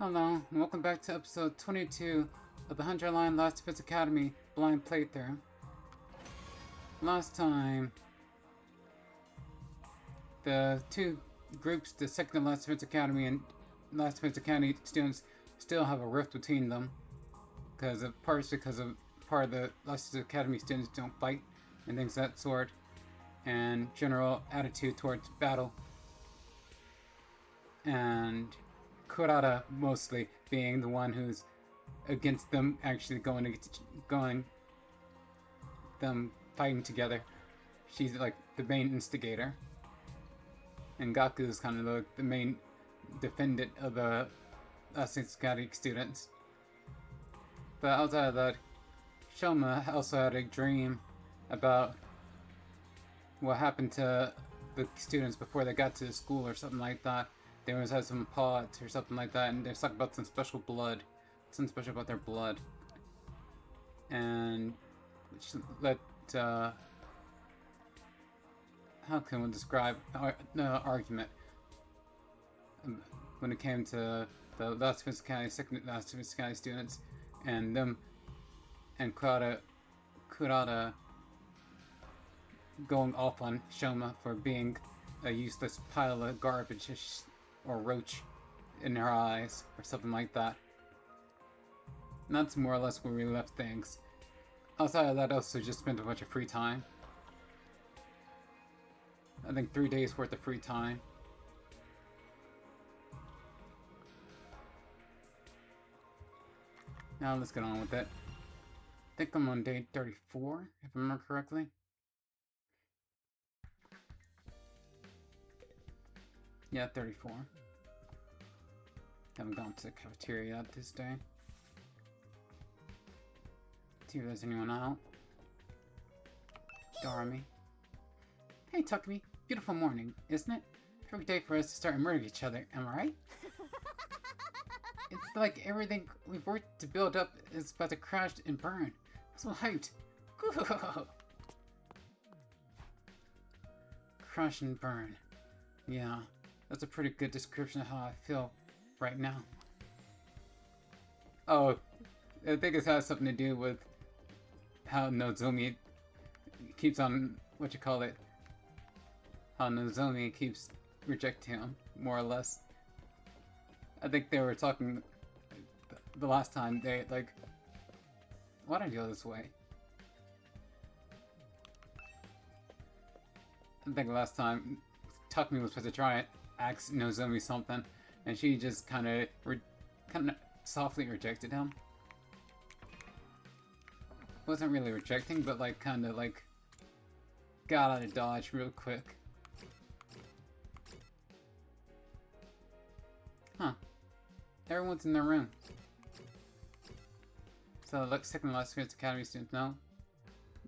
Hello, and welcome back to episode 22 of the 100 Line Last Defense Academy blind playthrough. Last time, the two groups, the second and Last Defense Academy and Last Defense Academy students, still have a rift between them. Partially because of part of the Last Defense Academy students don't fight and things of that sort, and general attitude towards battle. And Kurara mostly being the one who's against them actually going them fighting together. She's like the main instigator, and Gaku's kind of the main defendant of the Academic students. But outside of that, Shoma also had a dream about what happened to the students before they got to the school or something like that. They always had some pods or something like that, and they talk about some special blood, something special about their blood, and which led to, how can we describe the argument when it came to the Last Defense Academy, second Last Defense Academy students, and them, and Kurara going off on Shoma for being a useless pile of garbage or roach in her eyes, or something like that. And that's more or less where we left things. Outside of that, I also just spent a bunch of free time. I think 3 days worth of free time. Now let's get on with it. I think I'm on day 34, if I remember correctly. Yeah, 34. Haven't gone to the cafeteria yet this day. See if there's anyone out. Dorami. Hey, Takumi. Beautiful morning, isn't it? Perfect day for us to start murdering each other, am I right? It's like everything we've worked to build up is about to crash and burn. I'm so hyped. Crash and burn. Yeah. That's a pretty good description of how I feel right now. Oh, I think it has something to do with how Nozomi keeps on, how Nozomi keeps rejecting him, more or less. I think they were talking the last time, they, like, why'd I go this way? I think last time, Takumi was supposed to try it. Asked Nozomi something, and she just kind of softly rejected him. Wasn't really rejecting, but like kind of like got out of dodge real quick. Huh. Everyone's in their room. So look, second Last Defense Academy students, no?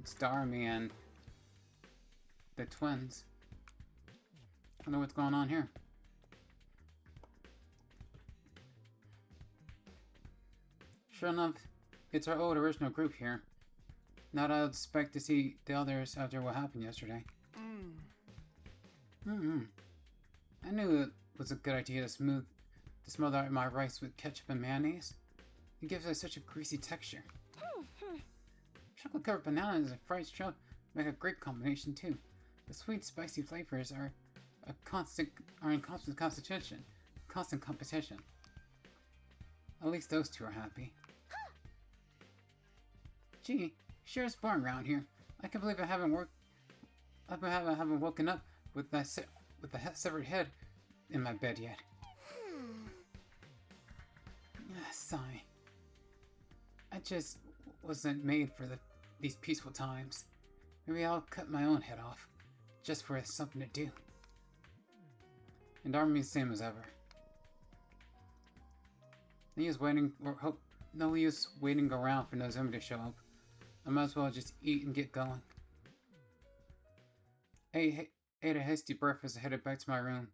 It's Dorami and the twins. I wonder what's going on here. Sure enough, it's our old original group here. Not I'd expect to see the others after what happened yesterday. I knew it was a good idea to smother out my rice with ketchup and mayonnaise. It gives it such a greasy texture. Chocolate covered bananas and fried shrimp make a great combination too. The sweet, spicy flavors are in constant competition. At least those two are happy. Gee, sure is boring around here. I can't believe I haven't woken up with the severed head in my bed yet. Sigh. I just wasn't made for these peaceful times. Maybe I'll cut my own head off, just for something to do. And Dorami's same as ever. No use waiting around for Nozomi to show up. I might as well just eat and get going. I ate a hasty breakfast and headed back to my room.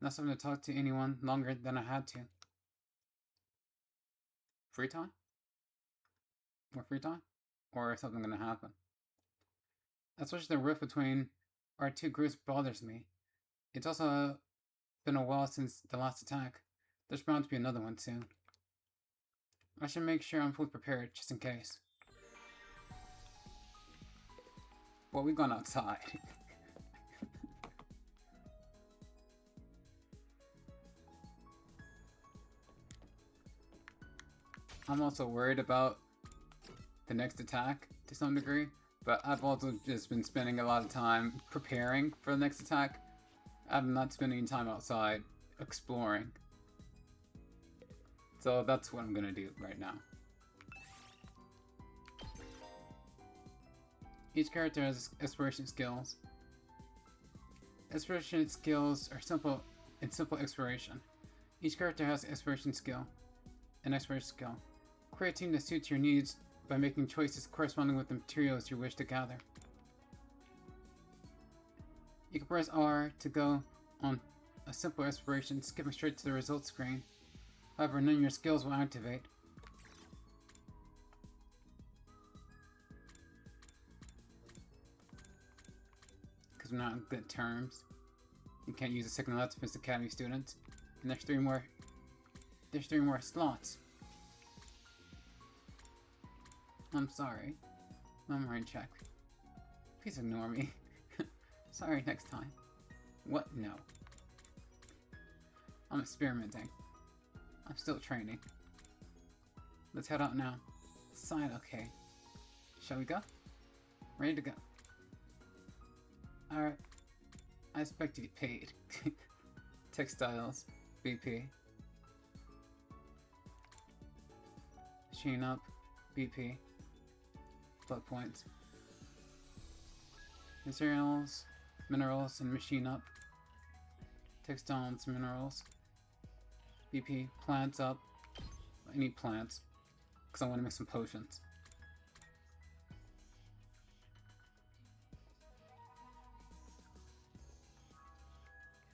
Not something to talk to anyone longer than I had to. Free time? More free time? Or is something gonna happen? Especially the rift between our two groups bothers me. It's also been a while since the last attack. There's bound to be another one soon. I should make sure I'm fully prepared just in case. Well, we've gone outside. I'm also worried about the next attack to some degree, but I've also just been spending a lot of time preparing for the next attack. I'm not spending time outside exploring. So that's what I'm gonna do right now. Each character has exploration skills. Exploration skills are simple exploration. Each character has exploration skill. An exploration skill. Create a team that suits your needs by making choices corresponding with the materials you wish to gather. You can press R to go on a simple exploration, skipping straight to the results screen. However, none of your skills will activate. Because we're not on good terms. You can't use a second left against Academy students. And there's three more slots. I'm sorry. Memory check. Please ignore me. Sorry, next time. What? No. I'm experimenting. I'm still training. Let's head out now. Sign, okay. Shall we go? Ready to go. Alright. I expect to get paid. Textiles. BP. Machine up. BP. Blood points. Materials, minerals, and machine up. Textiles, minerals. BP, plants up. I need plants, because I want to make some potions.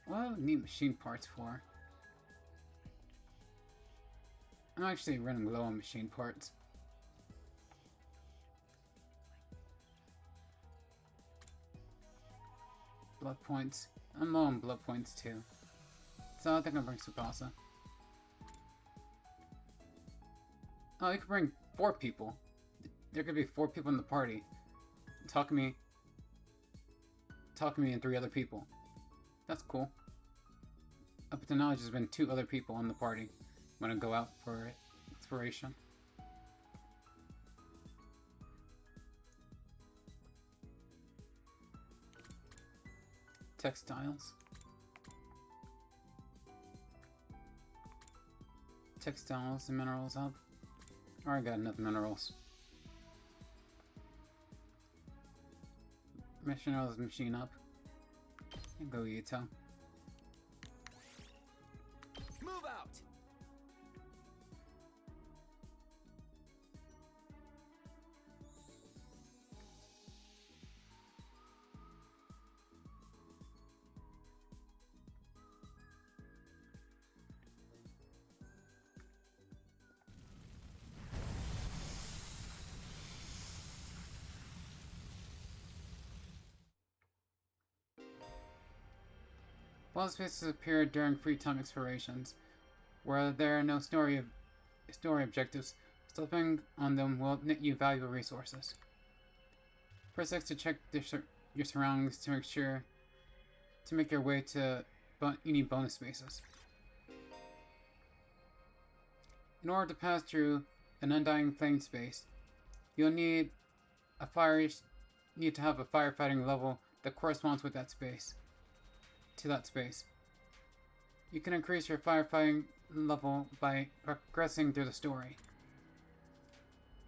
What do I need machine parts for? I'm actually running low on machine parts. Blood points. I'm low on blood points too. So I think I'll bring Tsubasa. Oh, you can bring 4 people. There could be 4 people in the party. Takumi and 3 other people. That's cool. Up to now, there's just been 2 other people in the party. I'm gonna go out for exploration. Textiles. Textiles and minerals up. Already got enough minerals. Minerals machine up. And go Yuto. Move out! Wall spaces appear during free time explorations, where there are no story objectives. Stepping on them will net you valuable resources. Press X to check your surroundings to make your way to you need bonus spaces. In order to pass through an undying flame space, you'll need to have a firefighting level that corresponds with that space. You can increase your firefighting level by progressing through the story.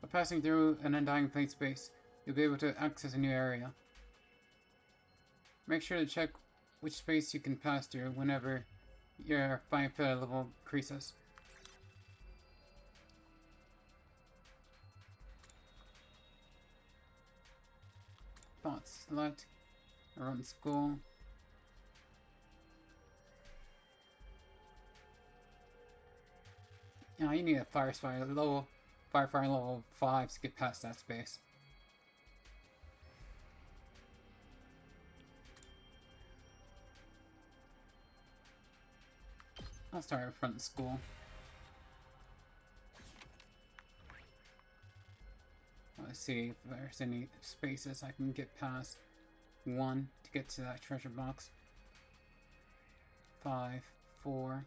By passing through an undying flame space, you'll be able to access a new area. Make sure to check which space you can pass through whenever your firefighting level increases. Thoughts select. Around school. Yeah, you need a firefighting level 5 to get past that space. I'll start in front of school. to see if there's any spaces I can get past. 1 to get to that treasure box. 5, 4,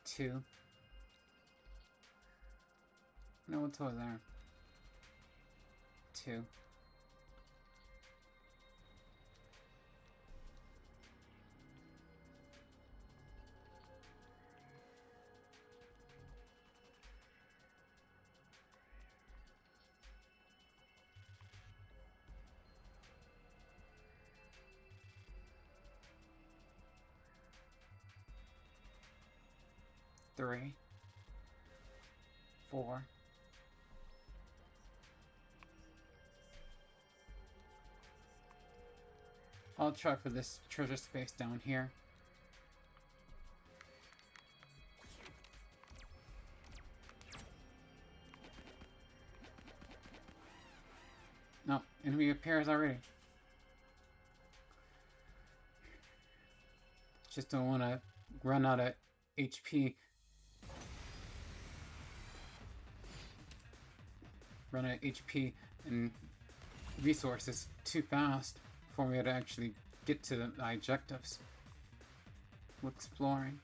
2. No, what's over there? 2. Three, 4. I'll try for this treasure space down here. No, enemy appears already. Just don't want to run out of HP. Run out of HP and resources too fast for me to actually get to the objectives. With exploring.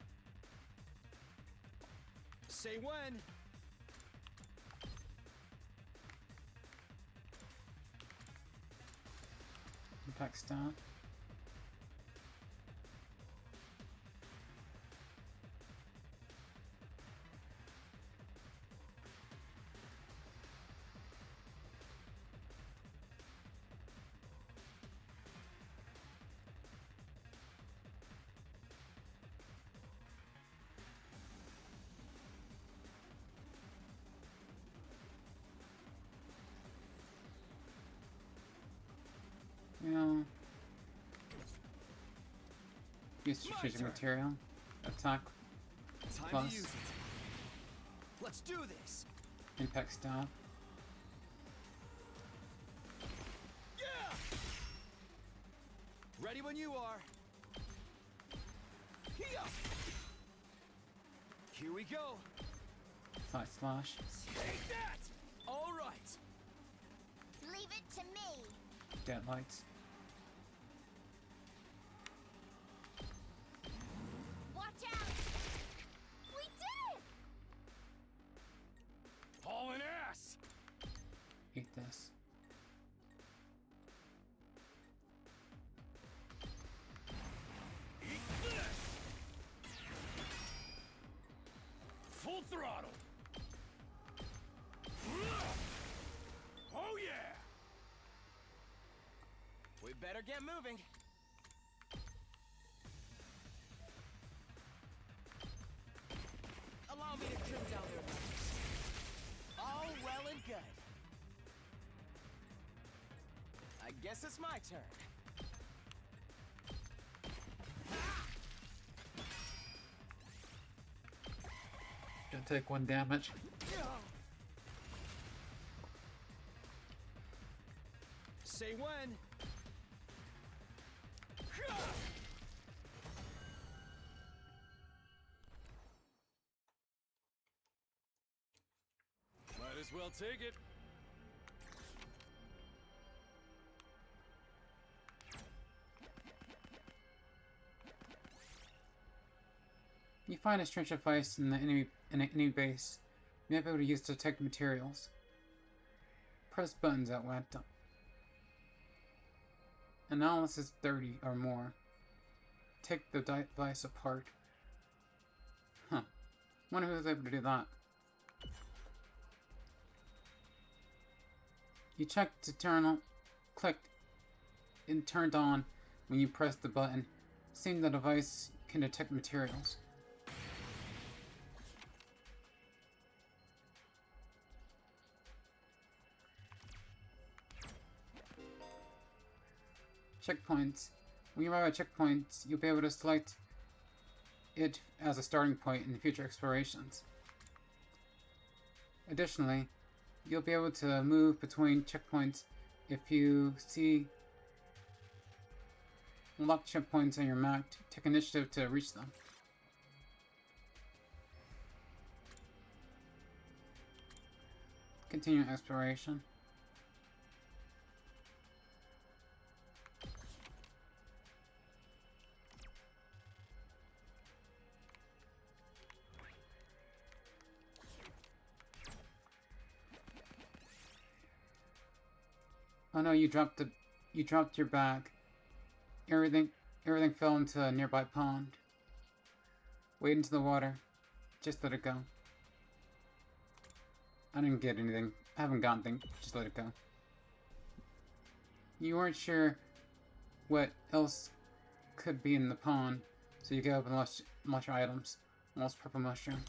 Say when. Impact stop. You know, use strategic material, attack, Time plus, to use it. Let's do this. impact stop, Yeah. Ready when you are. Here we go. side slash, Take that. All right. Leave it to me. deadlights, Watch out! We did it! Hauling ass. eat this. Eat this. Full throttle. Oh yeah. We better get moving. Allow me to trim down their numbers. All well and good. I guess it's my turn. Gonna take 1 damage. Say when. Might as well take it. You find a strange device in an enemy base. You might be able to use detect materials. Press buttons at random. Analysis 30 or more. Take the device apart. Huh. Wonder who was able to do that. You checked to clicked and turned on when you pressed the button. Seeing the device can detect materials. Checkpoints. When you arrive at checkpoints, you'll be able to select it as a starting point in future explorations. Additionally, you'll be able to move between checkpoints if you see locked checkpoints on your map. Take initiative to reach them. Continue exploration. Oh no, you dropped your bag. Everything fell into a nearby pond. Wade into the water. Just let it go. I didn't get anything. I haven't gotten anything. Just let it go. You weren't sure what else could be in the pond, so you go up and lost your items. Lost purple mushroom.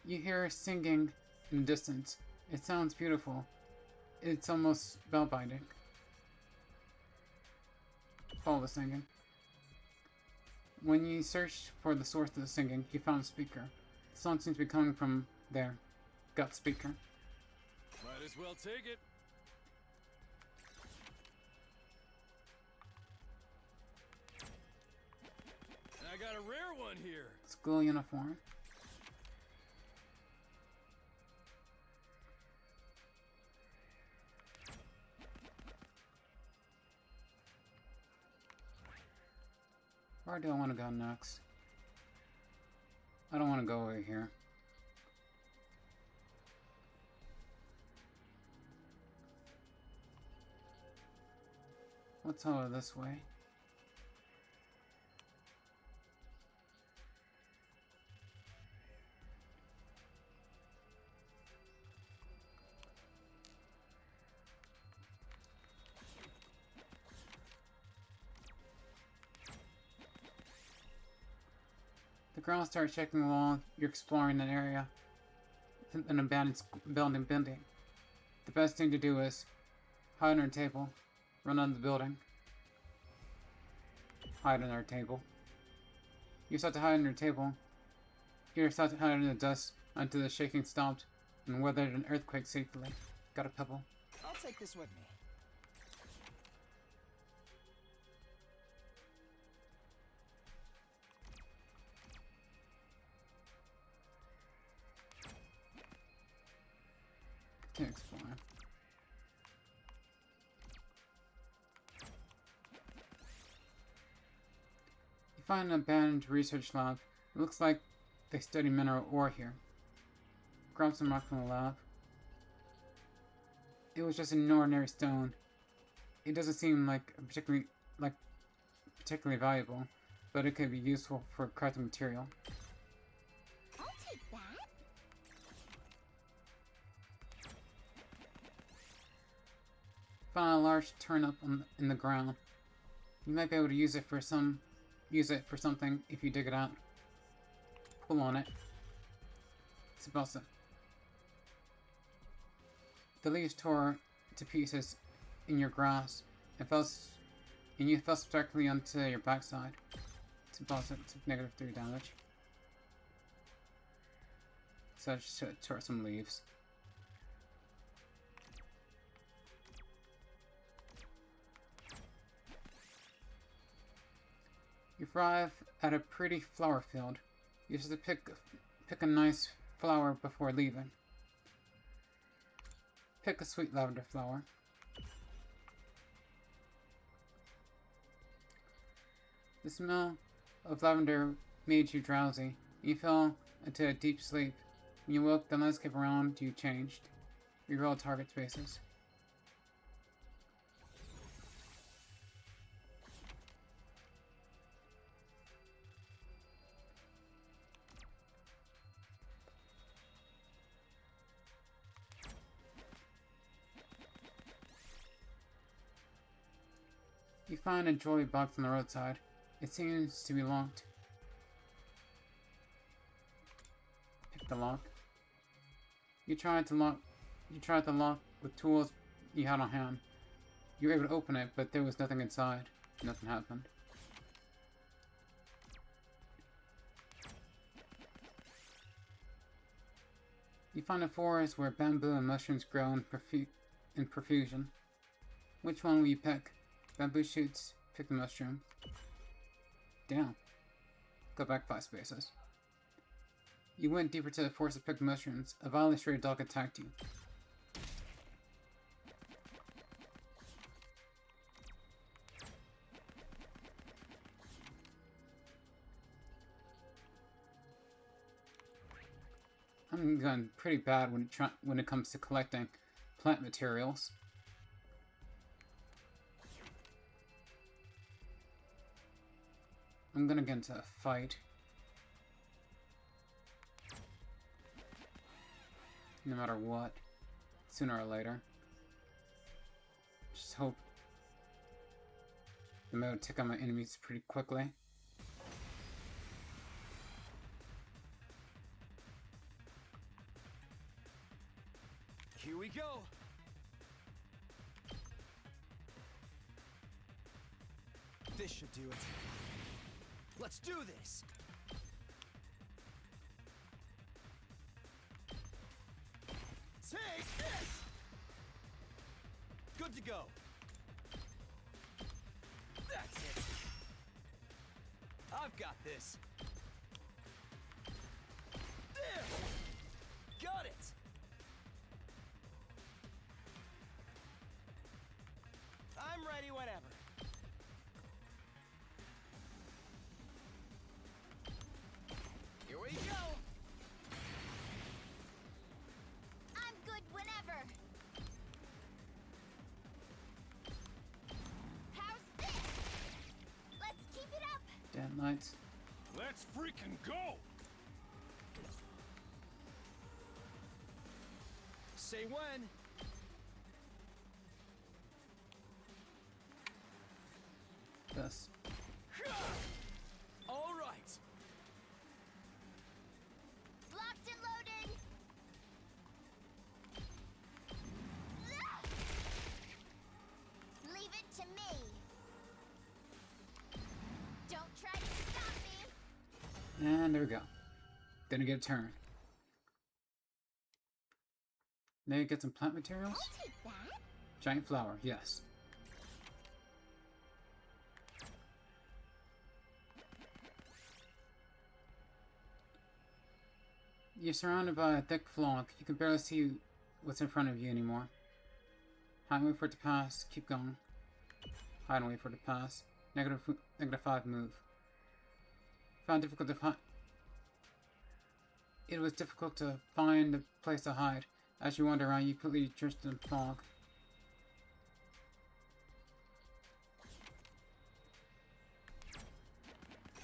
You hear singing in the distance. It sounds beautiful. It's almost spellbinding. Follow the singing. When you searched for the source of the singing, you found a speaker. The song seems to be coming from there. Got speaker. Might as well take it. And I got a rare one here. School uniform. Where do I want to go next? I don't want to go over here. What's over this way? The ground starts shaking along. You're exploring an area, an abandoned building. The best thing to do is hide under a table, run under the building, hide under a table. You start to hide under a table. You start to hide under the dust until the shaking stopped and weathered an earthquake safely. Got a pebble. I'll take this with me. Can't explore. You find an abandoned research lab. It looks like they study mineral ore here. Grab some rock from the lab. It was just an ordinary stone. It doesn't seem like particularly valuable, but it could be useful for crafting material. I'll take that. Found a large turnip in the ground. You might be able to use it for something if you dig it out. Pull on it. It's about it. The leaves tore to pieces in your grass and you fell directly onto your backside. It's about it. It's -3 damage. So I just tore some leaves. You arrive at a pretty flower field. You have to pick a nice flower before leaving. Pick a sweet lavender flower. The smell of lavender made you drowsy. You fell into a deep sleep. When you woke, the landscape around you changed. Reroll target spaces. You find a jewelry box on the roadside. It seems to be locked. Pick the lock. You tried the lock with tools you had on hand. You were able to open it, but there was nothing inside. Nothing happened. You find a forest where bamboo and mushrooms grow in profusion. Which one will you pick? Bamboo shoots. Pick the mushroom. Down. Go back 5 spaces. You went deeper to the forest to pick mushrooms. A violently stray dog attacked you. I'm going pretty bad when it comes to collecting plant materials. I'm gonna get into a fight. No matter what. Sooner or later. Just hope I'm able to take out my enemies pretty quickly. Here we go. This should do it. Let's do this. Take this. Good to go. That's it. I've got this. There. Got it. I'm ready whenever. Here we go. I'm good whenever. How's this? Let's keep it up. Damn lights. Let's freaking go! Say when. This. All right. Locked and loaded. Leave it to me. Don't try to stop me. And there we go. Gonna get a turn. Now you get some plant materials. I'll take that. Giant flower, yes. You're surrounded by a thick fog. You can barely see what's in front of you anymore. Hide and wait for it to pass. Keep going. Hide and wait for it to pass. -5 move. Found difficult to find. It was difficult to find a place to hide. As you wander around, you completely drenched in fog.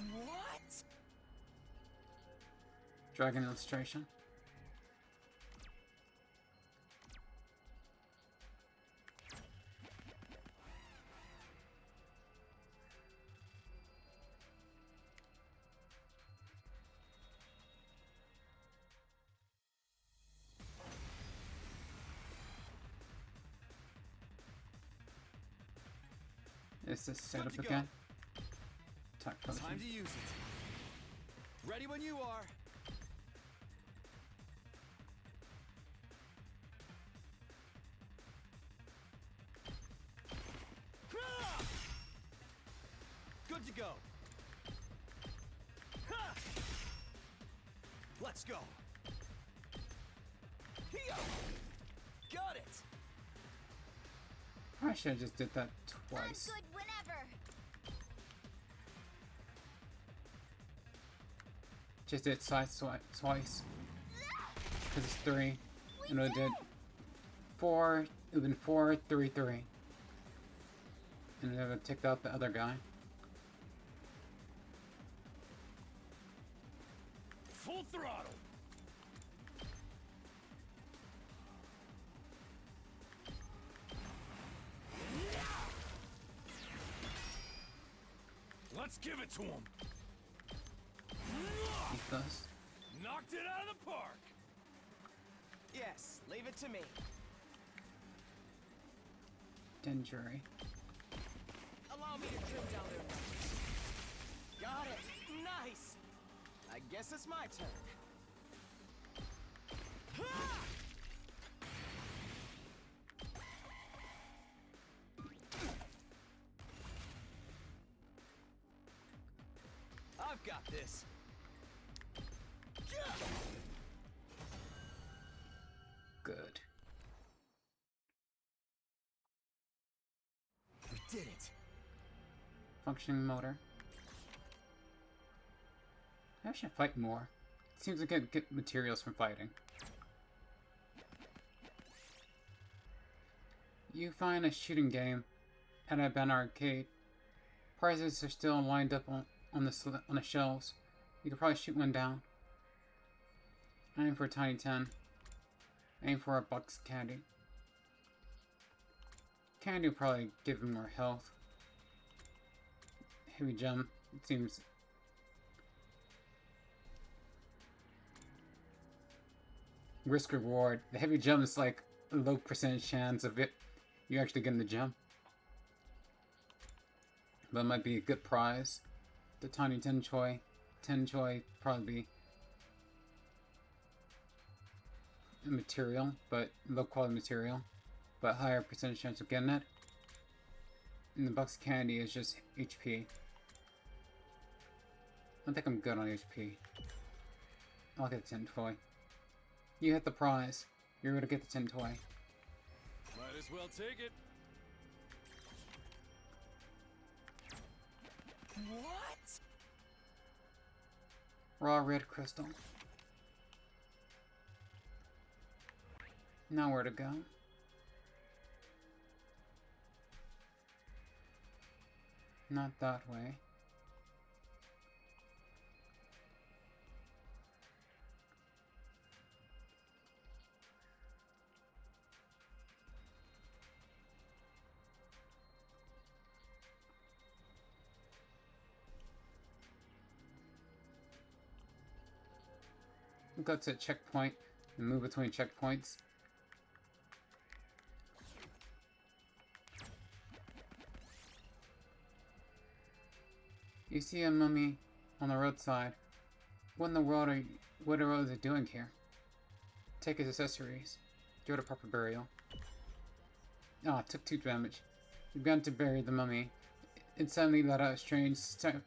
What? Dragon illustration. Is this set up again? Attack Time potion. to use it. Ready when you are. Good to go. Ha! Let's go. Here. Got it. I should have just did that twice. I'm good whenever. Just did side twice. Because it's 3. And it did 4. It would have been 4, 3, 3. And it would have ticked out the other guy. Full throttle! Let's give it to him! Keep this. Knocked it out of the park! Yes, leave it to me. Denjury. Allow me to trim down their numbers. Got it. Nice. I guess it's my turn. I've got this. Good. We did it. Functioning motor. I should fight more. It seems like I get materials from fighting. You find a shooting game at a Ben arcade. Prizes are still lined up on the shelves. You could probably shoot one down. Aim for a tiny 10. Aim for a box candy. Candy will probably give him more health. Heavy gem. It seems. Risk reward. The heavy gem is like a low percentage chance of it. You actually getting the gem. But it might be a good prize. The tiny 10 choi. 10 choi probably be material, but low quality material. But higher percentage chance of getting it. And the box of candy is just HP. I think I'm good on HP. I'll get the 10 toy. You hit the prize. You're gonna get the 10 toy. Might as well take it. What? Raw red crystal. Now where to go? Not that way. Go to a checkpoint and move between checkpoints. You see a mummy on the roadside. What in the world what are they doing here? Take his accessories. Do it a proper burial. Ah, it took 2 damage. You began to bury the mummy. It suddenly let out a strange,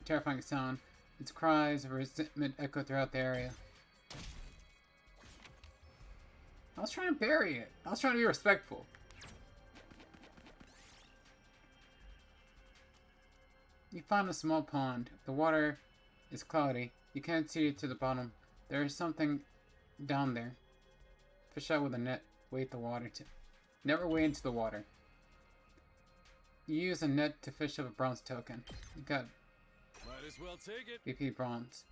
terrifying sound. Its cries of resentment echoed throughout the area. I was trying to bury it. I was trying to be respectful. You find a small pond. The water is cloudy. You can't see it to the bottom. There is something down there. Fish out with a net. Wade the water to. Never wade into the water. You use a net to fish up a bronze token. You got Might as well take it. BP bronze.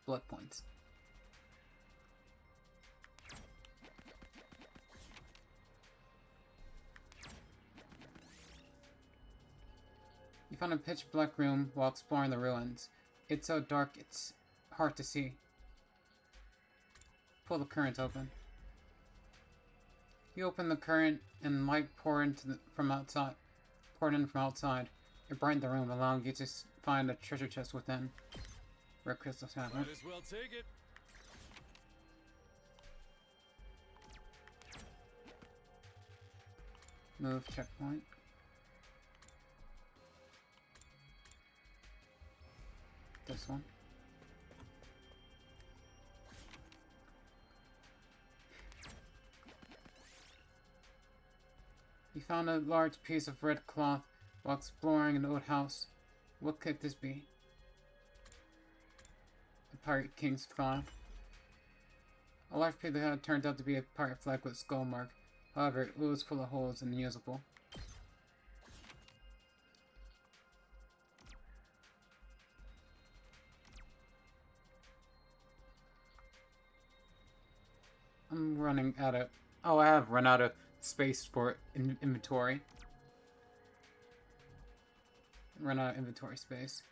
Blood points. You find a pitch black room while exploring the ruins. It's so dark it's hard to see. Pull the current open. You open the current and light poured in from outside. It brightened the room, allowing you to find a treasure chest within. Red crystal tablet. Might as well take it. Move checkpoint. This one. You found a large piece of red cloth while exploring an old house. What could this be? The Pirate King's flag. A large piece of the head turned out to be a pirate flag with a skull mark. However, it was full of holes and unusable. I'm running out of... Oh, I have run out of space for inventory. Run out of inventory space.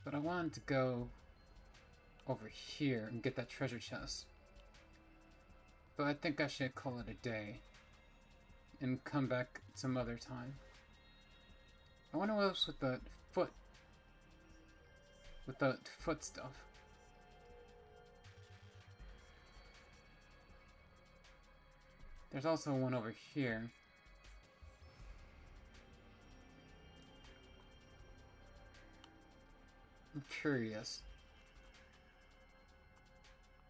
But I wanted to go over here and get that treasure chest. But I think I should call it a day. And come back some other time. I wonder what else with the foot. with the foot stuff. There's also one over here. I'm curious.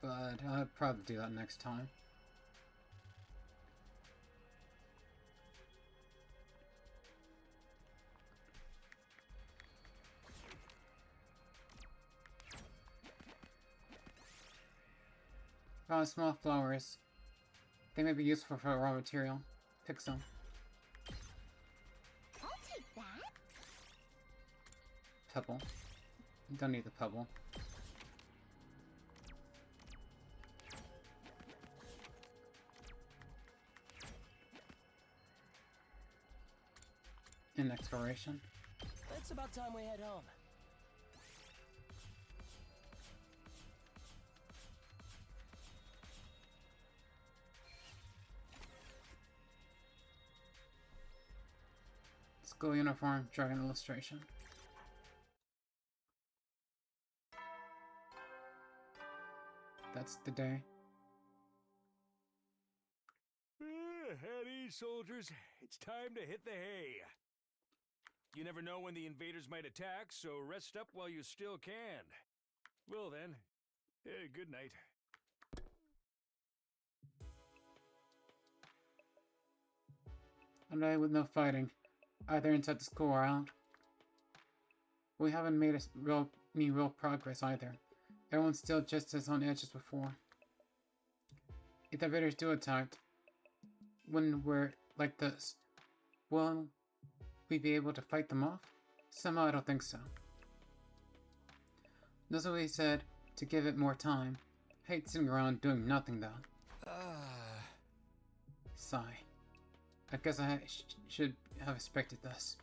But I'll probably do that next time. Small flowers. They may be useful for raw material. Pick some. I'll take that. Pebble. Don't need the pebble. In exploration. It's about time we head home. School uniform, dragon illustration. That's the day. At ease, soldiers. It's time to hit the hay. You never know when the invaders might attack, so rest up while you still can. Well then, good night. A day with no fighting, either inside the school or out. We haven't made any real progress either. Everyone's still just as on edge as before. If the invaders do attack, when we're like this, will we be able to fight them off? Somehow I don't think so. Nozui said to give it more time. Hate sitting around doing nothing though. Sigh. I guess I should have expected this.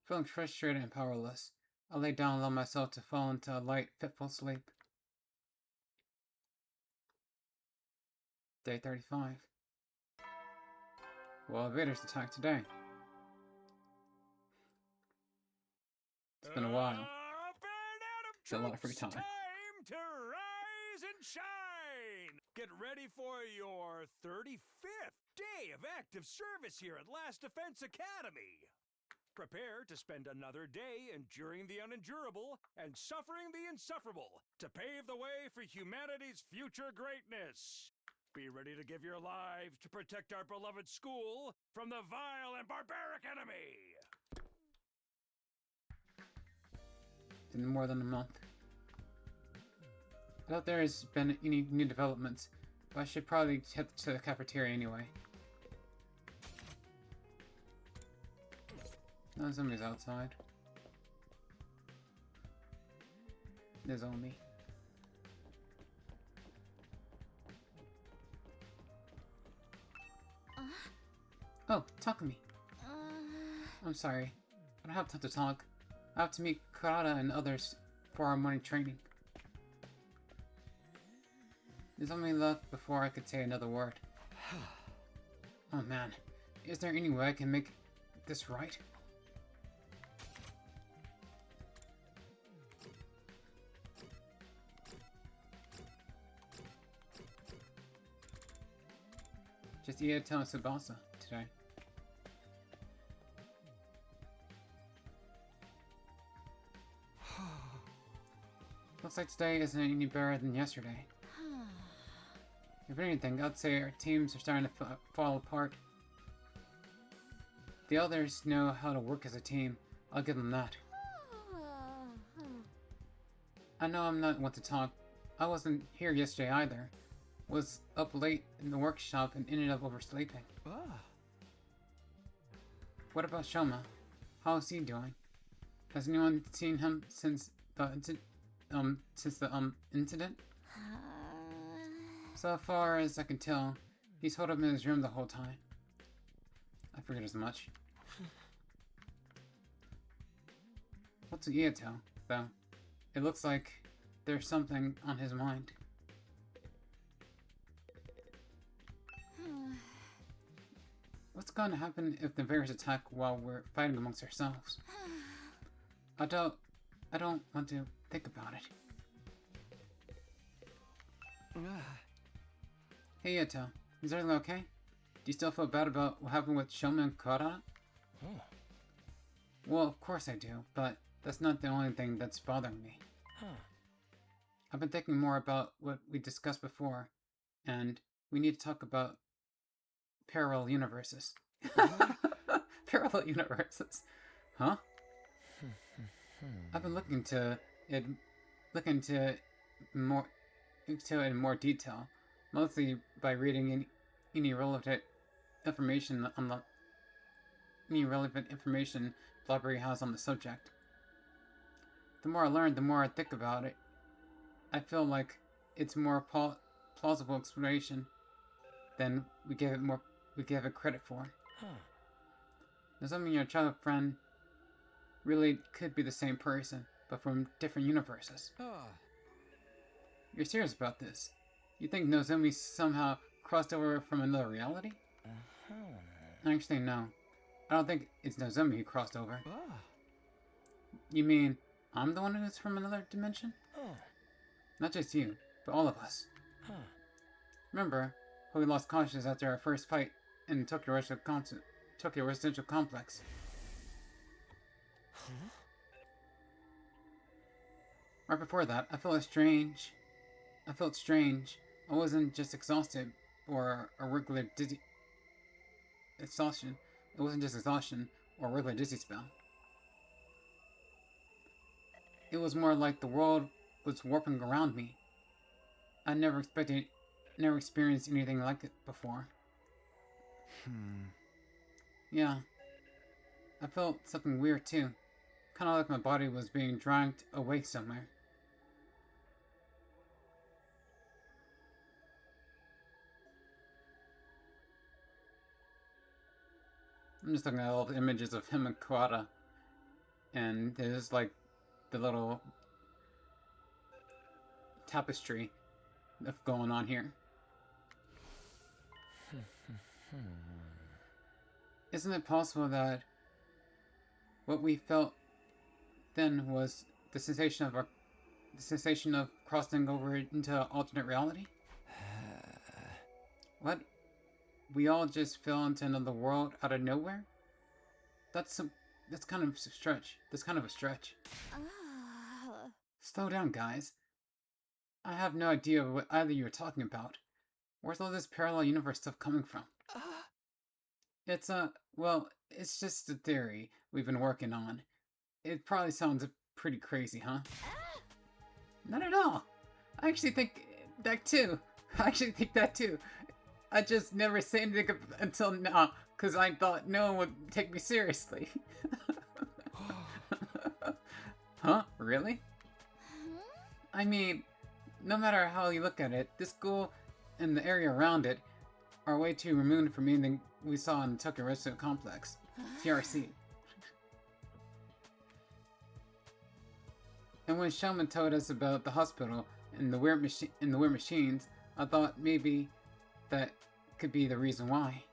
Feeling frustrated and powerless, I lay down and allowed myself to fall into a light, fitful sleep. Day 35. Well, invaders attacked today. It's been a while. It's a lot of free time. Time to rise and shine! Get ready for your 35th day of active service here at Last Defense Academy. Prepare to spend another day enduring the unendurable and suffering the insufferable to pave the way for humanity's future greatness. Be ready to give your lives to protect our beloved school from the vile and barbaric enemy. It's been more than a month. I doubt there has been any new developments, but I should probably head to the cafeteria anyway. No, somebody's outside. There's only. Oh, Takumi. I'm sorry. I don't have time to talk. I have to meet Kurara and others for our morning training. There's only left before I could say another word. Oh man, is there any way I can make this right? Just Ieto and Tsubasa today. Looks like today isn't any better than yesterday. If anything, I'd say our teams are starting to fall apart. The others know how to work as a team. I'll give them that. I know I'm not one to talk. I wasn't here yesterday either. Was up late in the workshop and ended up oversleeping. What about Shoma? How is he doing? Has anyone seen him since the incident? So far as I can tell, he's holed up in his room the whole time. I figured as much. What's with Ieto, though? It looks like there's something on his mind. What's going to happen if the invaders attack while we're fighting amongst ourselves? I don't want to think about it. Hey, Yato. Is everything okay? Do you still feel bad about what happened with Shoma and Kurara? Well, of course I do, but that's not the only thing that's bothering me. I've been thinking more about what we discussed before, and we need to talk about parallel universes. Parallel universes. Huh? I've been looking to it more in more detail, mostly by reading any relevant information on the library has on the subject. The more I learn, the more I think about it. I feel like it's more plausible explanation than we give it credit for. Does that mean your childhood friend really could be the same person, but from different universes? You're serious about this? You think Nozomi somehow crossed over from another reality? Actually, no. I don't think it's Nozomi who crossed over. You mean I'm the one who's from another dimension? Not just you, but all of us. Remember how we lost consciousness after our first fight in Tokyo Residential Complex? Right before that, I felt strange. I wasn't just exhausted or a regular dizzy exhaustion. It wasn't just exhaustion or a regular dizzy spell. It was more like the world was warping around me. I never experienced anything like it before. Yeah. I felt something weird too. Kind of like my body was being dragged away somewhere. I'm just looking at all the images of him and Kurara. And there's like the little tapestry that's going on here. Isn't it possible that what we felt then was the sensation of crossing over into alternate reality? What? We all just fell into another world out of nowhere? That's kind of a stretch. That's kind of a stretch. Slow down, guys. I have no idea what either you are talking about. Where's all this parallel universe stuff coming from? It's just a theory we've been working on. It probably sounds pretty crazy, huh? Not at all. I actually think that too. I just never say anything until now, because I thought no one would take me seriously. Huh? Really? I mean, no matter how you look at it, this school and the area around it are way too removed from anything we saw in the Tokyo Residential Complex, TRC. And when Shoma told us about the hospital and the weird machines, I thought maybe that could be the reason why.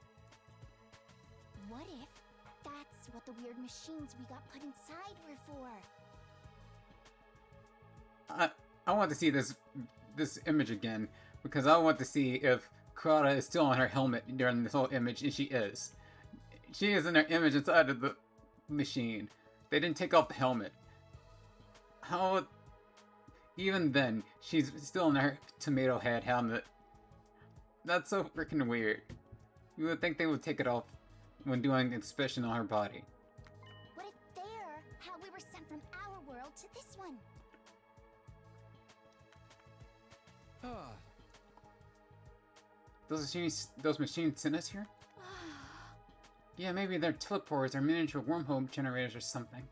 What if that's what the weird machines we got put inside were for? I want to see this image again, because I want to see if Kurara is still on her helmet during this whole image, and she is. She is in her image inside of the machine. They didn't take off the helmet. How? Even then, she's still in her tomato head helmet. That's so freaking weird. You would think they would take it off when doing an inspection on her body. What if they're how we were sent from our world to this one? Those machines sent us here? Yeah, maybe they're teleporters or miniature wormhole generators or something.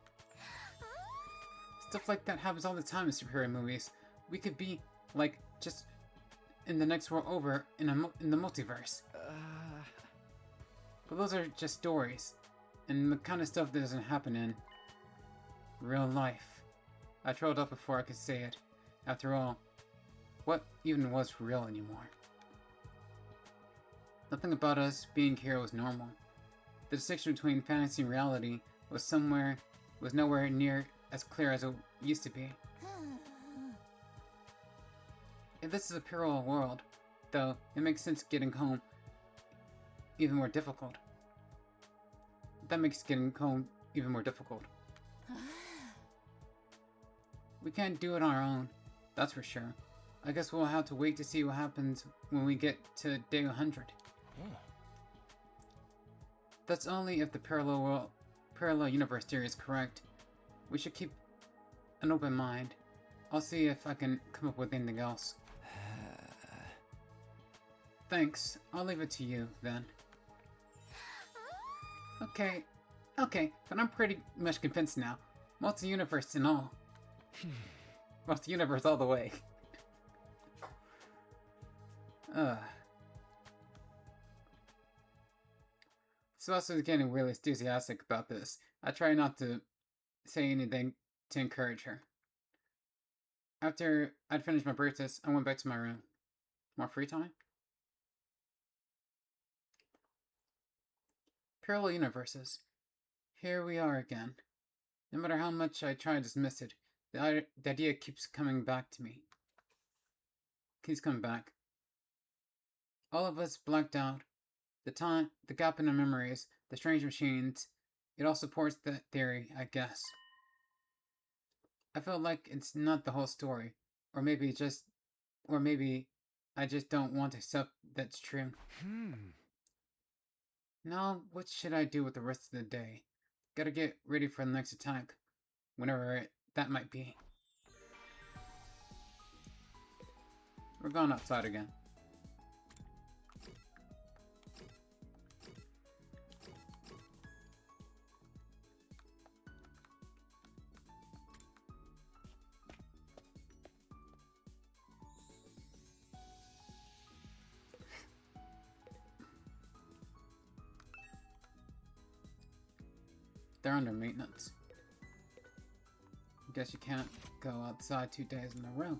Stuff like that happens all the time in superhero movies. We could be, like, just in the next world over in the multiverse. But those are just stories, and the kind of stuff that doesn't happen in real life. I trolled up before I could say it. After all, what even was real anymore? Nothing about us being here was normal. The distinction between fantasy and reality was nowhere near as clear as it used to be. If this is a parallel world, though, it makes sense getting home even more difficult. That makes getting home even more difficult. We can't do it on our own, that's for sure. I guess we'll have to wait to see what happens when we get to day 100. That's only if the parallel universe theory is correct. We should keep an open mind. I'll see if I can come up with anything else. Thanks. I'll leave it to you, then. Okay, but I'm pretty much convinced now. Multi-universe and all. Multi-universe all the way. Celeste is getting really enthusiastic about this. I try not to say anything to encourage her. After I'd finished my breakfast, I went back to my room. More free time? Parallel universes. Here we are again. No matter how much I try to dismiss it, the idea keeps coming back to me. Keeps coming back. All of us blacked out. The gap in our memories, the strange machines, it all supports that theory, I guess. I feel like it's not the whole story, or maybe I just don't want to accept that's true. Now, what should I do with the rest of the day? Gotta get ready for the next attack, whenever that might be. We're going outside again. They're under maintenance. Guess you can't go outside 2 days in a row.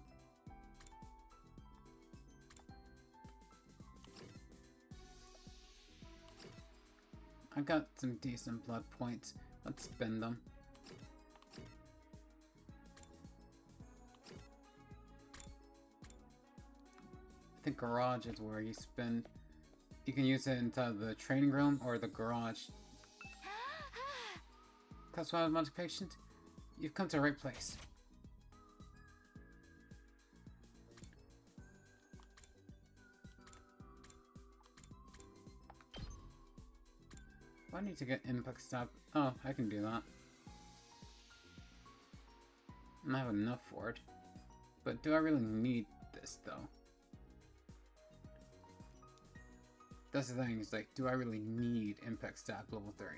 I got some decent blood points. Let's spend them. I think garage is where you spend. You can use it inside the training room or the garage. Customize modifications? You've come to the right place. I need to get impact stab. Oh, I can do that. And I have enough for it. But do I really need this though? That's the thing, is like, do I really need impact stab level 3?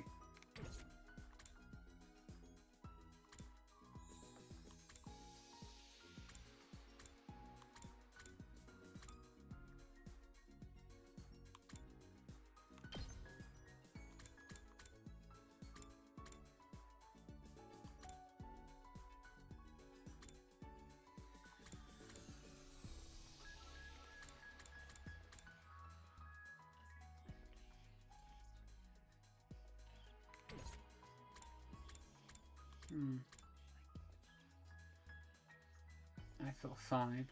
I feel fine.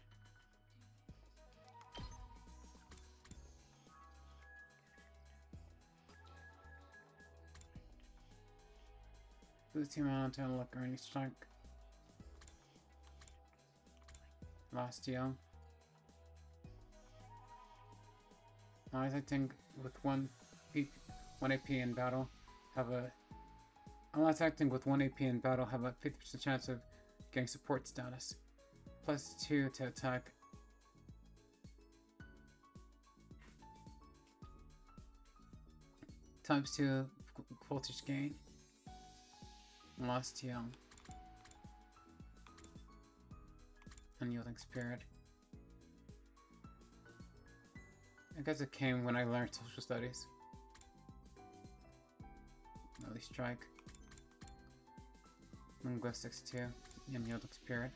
Boost the amount to unlock earning strike. Last year. Always acting with 1 AP in battle have a Unless acting with 1 AP in battle, have a 50% chance of getting support status. +2 to attack. ×2 voltage gain. Lost TL. Unyielding spirit. I guess it came when I learned social studies. Early strike. Moonglow 62. Unyielding spirit.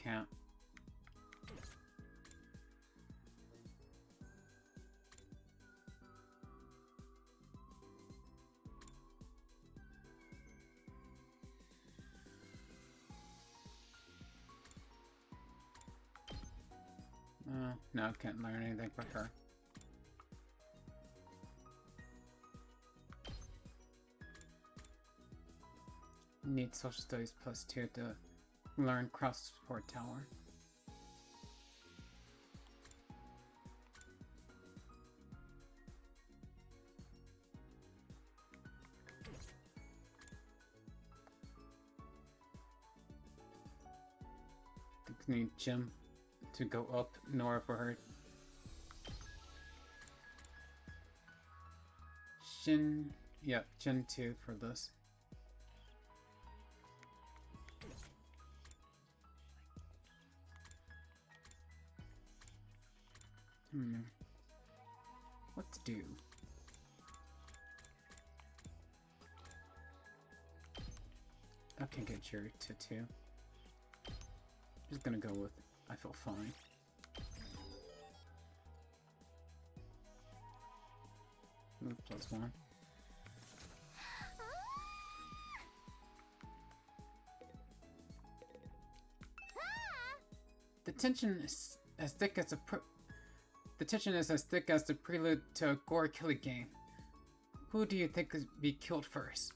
can't. No, I can't learn anything with her. Need social studies +2 to learn cross support tower. Need gym to go up in order for her. Gen 2 for this. What to do? I can get Jerry to 2. Just gonna go with I feel fine. Move +1. The tension is as thick as the prelude to a gore killing game. Who do you think could be killed first?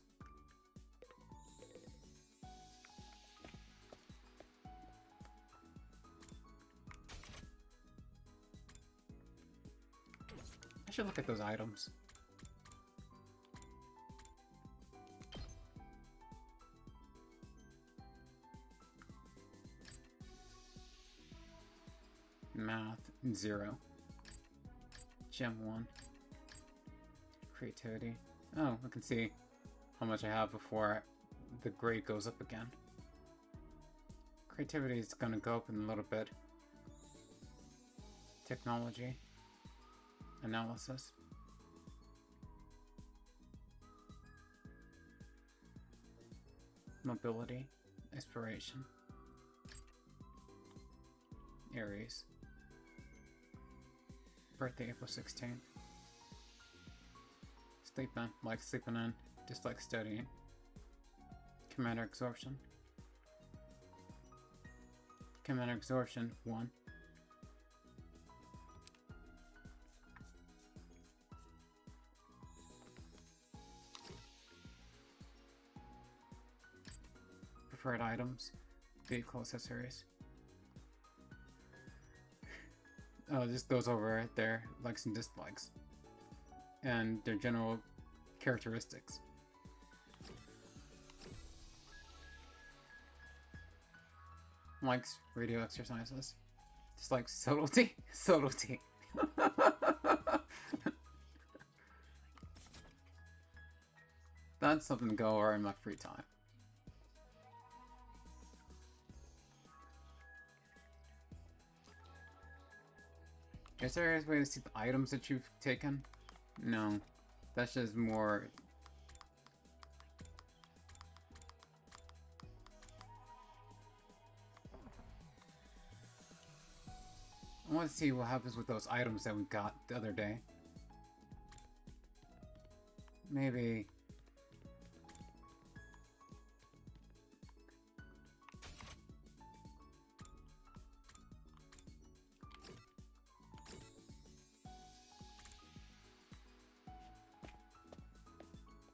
I should look at those items. Math 0. Gem 1. Creativity. Oh, I can see how much I have before the grade goes up again. Creativity is gonna go up in a little bit. Technology. Analysis. Mobility. Inspiration. Aries. Birthday April 16th. Sleeping. Like sleeping in. Dislike studying. Commander absorption. Commander absorption 1. Preferred items. Vehicle accessories. Oh, this goes over their likes and dislikes. And their general characteristics. Likes radio exercises. Dislikes subtlety. Subtlety. That's something to go over in my free time. Is there a way to see the items that you've taken? No. That's just more... I want to see what happens with those items that we got the other day. Maybe...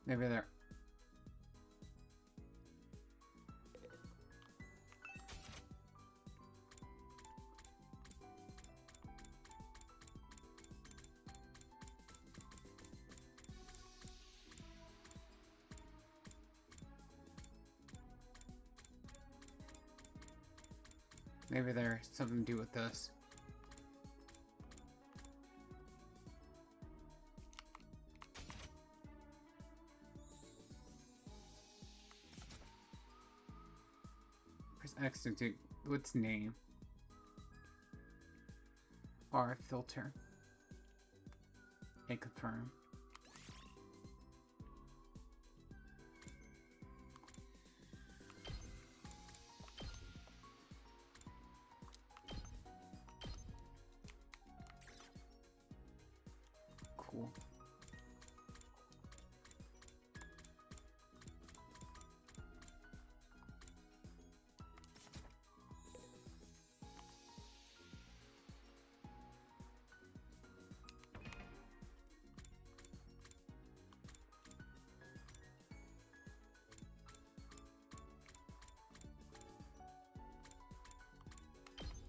Maybe there. Maybe there's something to do with this. Press X to do what's name. R filter. A confirm. school.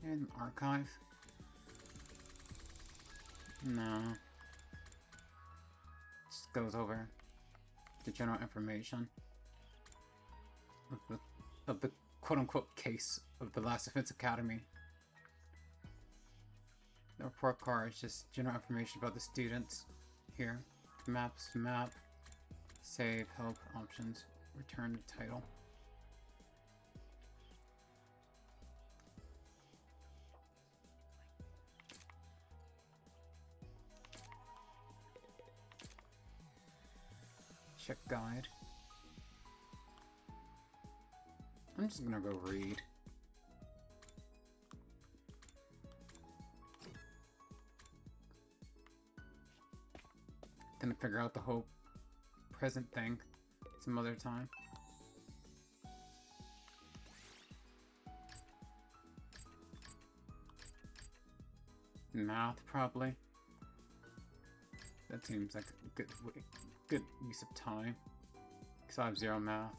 And archive? No. Just goes over the general information of the quote-unquote case of the Last Defense Academy. The report card is just general information about the students. Here. Maps, map, save, help, options, return to title. Check guide. I'm just gonna go read. Gonna figure out the whole present thing some other time. Math, probably. That seems like a good use of time. Because I have 0 math.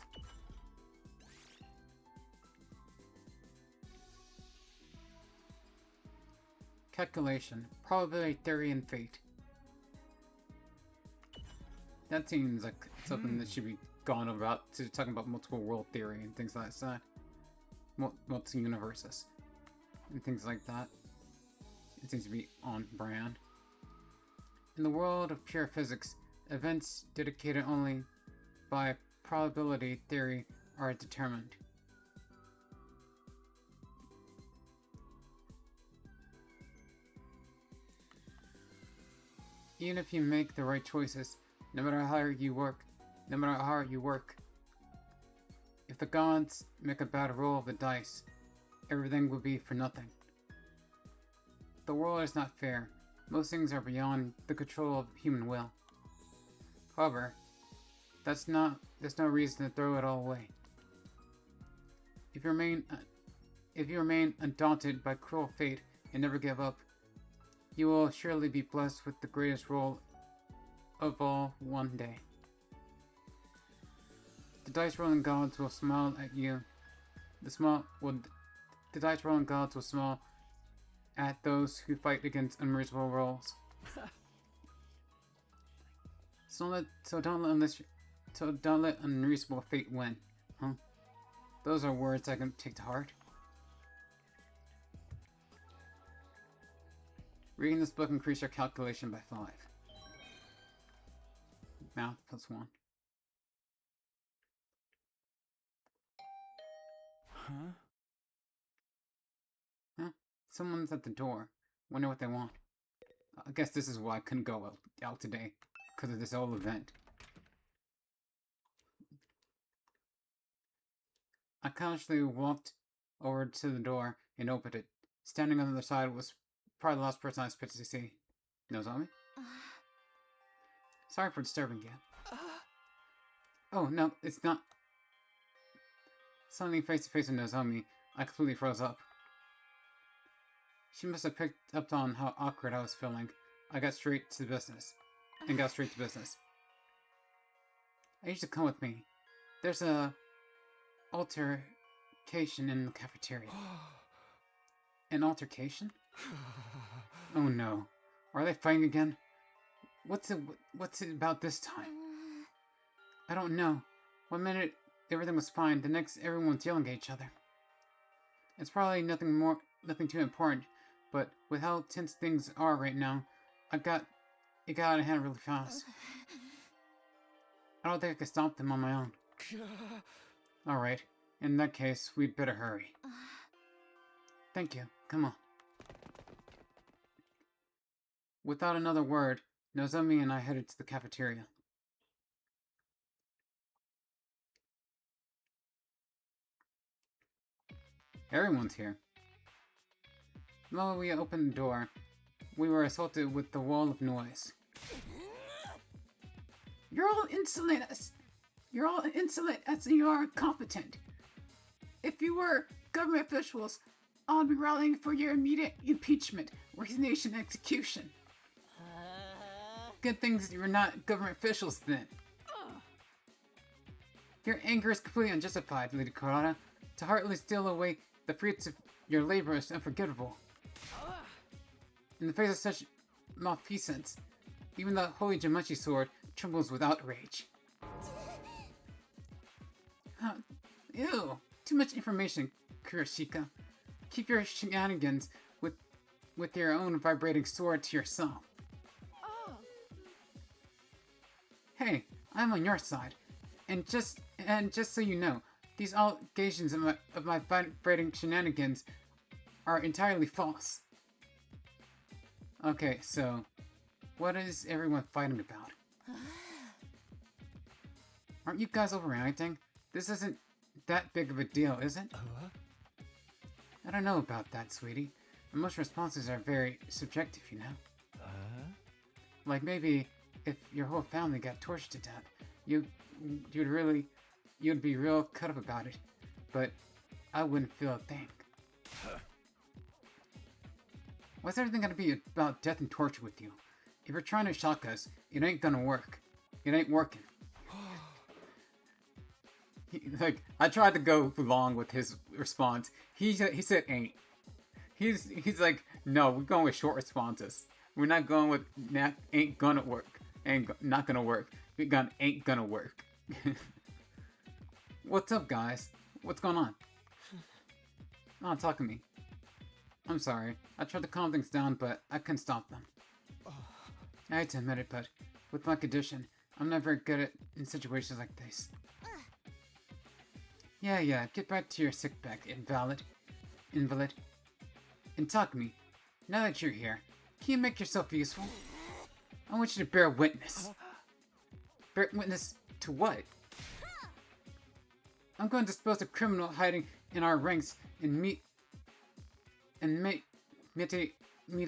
Calculation, probability, theory, and fate. That seems like something that should be gone about to talking about multiple world theory and things like that. Multi-universes. And things like that. It seems to be on brand. In the world of pure physics, events dedicated only by probability theory are determined. Even if you make the right choices, no matter how hard you work, if the gods make a bad roll of the dice, everything will be for nothing. The world is not fair. Most things are beyond the control of human will. However, there's no reason to throw it all away. If you remain undaunted by cruel fate and never give up, you will surely be blessed with the greatest roll of all one day. The dice rolling gods will smile at you. The dice rolling gods will smile at those who fight against unreasonable rolls. So don't let unreasonable fate win, huh? Those are words I can take to heart. Reading this book increases your calculation by 5. Math +1. Huh? Huh? Someone's at the door. Wonder what they want. I guess this is why I couldn't go out today. Because of this whole event. I cautiously walked over to the door and opened it. Standing on the other side was probably the last person I expected to see. Nozomi? Sorry for disturbing you. Oh, no, it's not. Suddenly face to face with Nozomi, I completely froze up. She must have picked up on how awkward I was feeling. I got straight to business. I need you to come with me. There's a altercation in the cafeteria. An altercation? Oh no. Are they fighting again? What's it about this time? I don't know. One minute everything was fine, the next everyone's yelling at each other. It's probably nothing too important, but with how tense things are right now, it got out of hand really fast. I don't think I can stop them on my own. Alright, in that case, we'd better hurry. Thank you, come on. Without another word, Nozomi and I headed to the cafeteria. Everyone's here. The moment we opened the door, we were assaulted with the wall of noise. You're all insolent as you are competent. If you were government officials, I'll be rallying for your immediate impeachment, resignation, and execution. Good things you're not government officials then. Your anger is completely unjustified, Lady Kurara. To heartily steal away the fruits of your labor is unforgivable. In the face of such malfeasance, even the Holy Jamachi sword trembles with outrage. Ew! Too much information, Kurashika. Keep your shenanigans with your own vibrating sword to yourself. Hey, I'm on your side. And just so you know, these allegations of my vibrating shenanigans are entirely false. Okay, so what is everyone fighting about? Aren't you guys overreacting? This isn't that big of a deal, is it? I don't know about that, sweetie. Most responses are very subjective, you know. Like maybe if your whole family got tortured to death, you'd be real cut up about it. But I wouldn't feel a thing. Why's everything gotta be about death and torture with you? If you're trying to shock us, it ain't gonna work. It ain't working. I tried to go along with his response. He said ain't. He's like, no, we're going with short responses. We're not going with ain't gonna work. Not gonna work. Ain't gonna work. What's up, guys? What's going on? Oh, talk to me. I'm sorry. I tried to calm things down, but I couldn't stop them. I hate to admit it, but with my condition, I'm not very good in situations like this. Yeah, get back to your sick bag, invalid. And talk to me. Now that you're here, can you make yourself useful? I want you to bear witness. Bear witness to what? I'm going to dispose of criminal hiding in our ranks and mete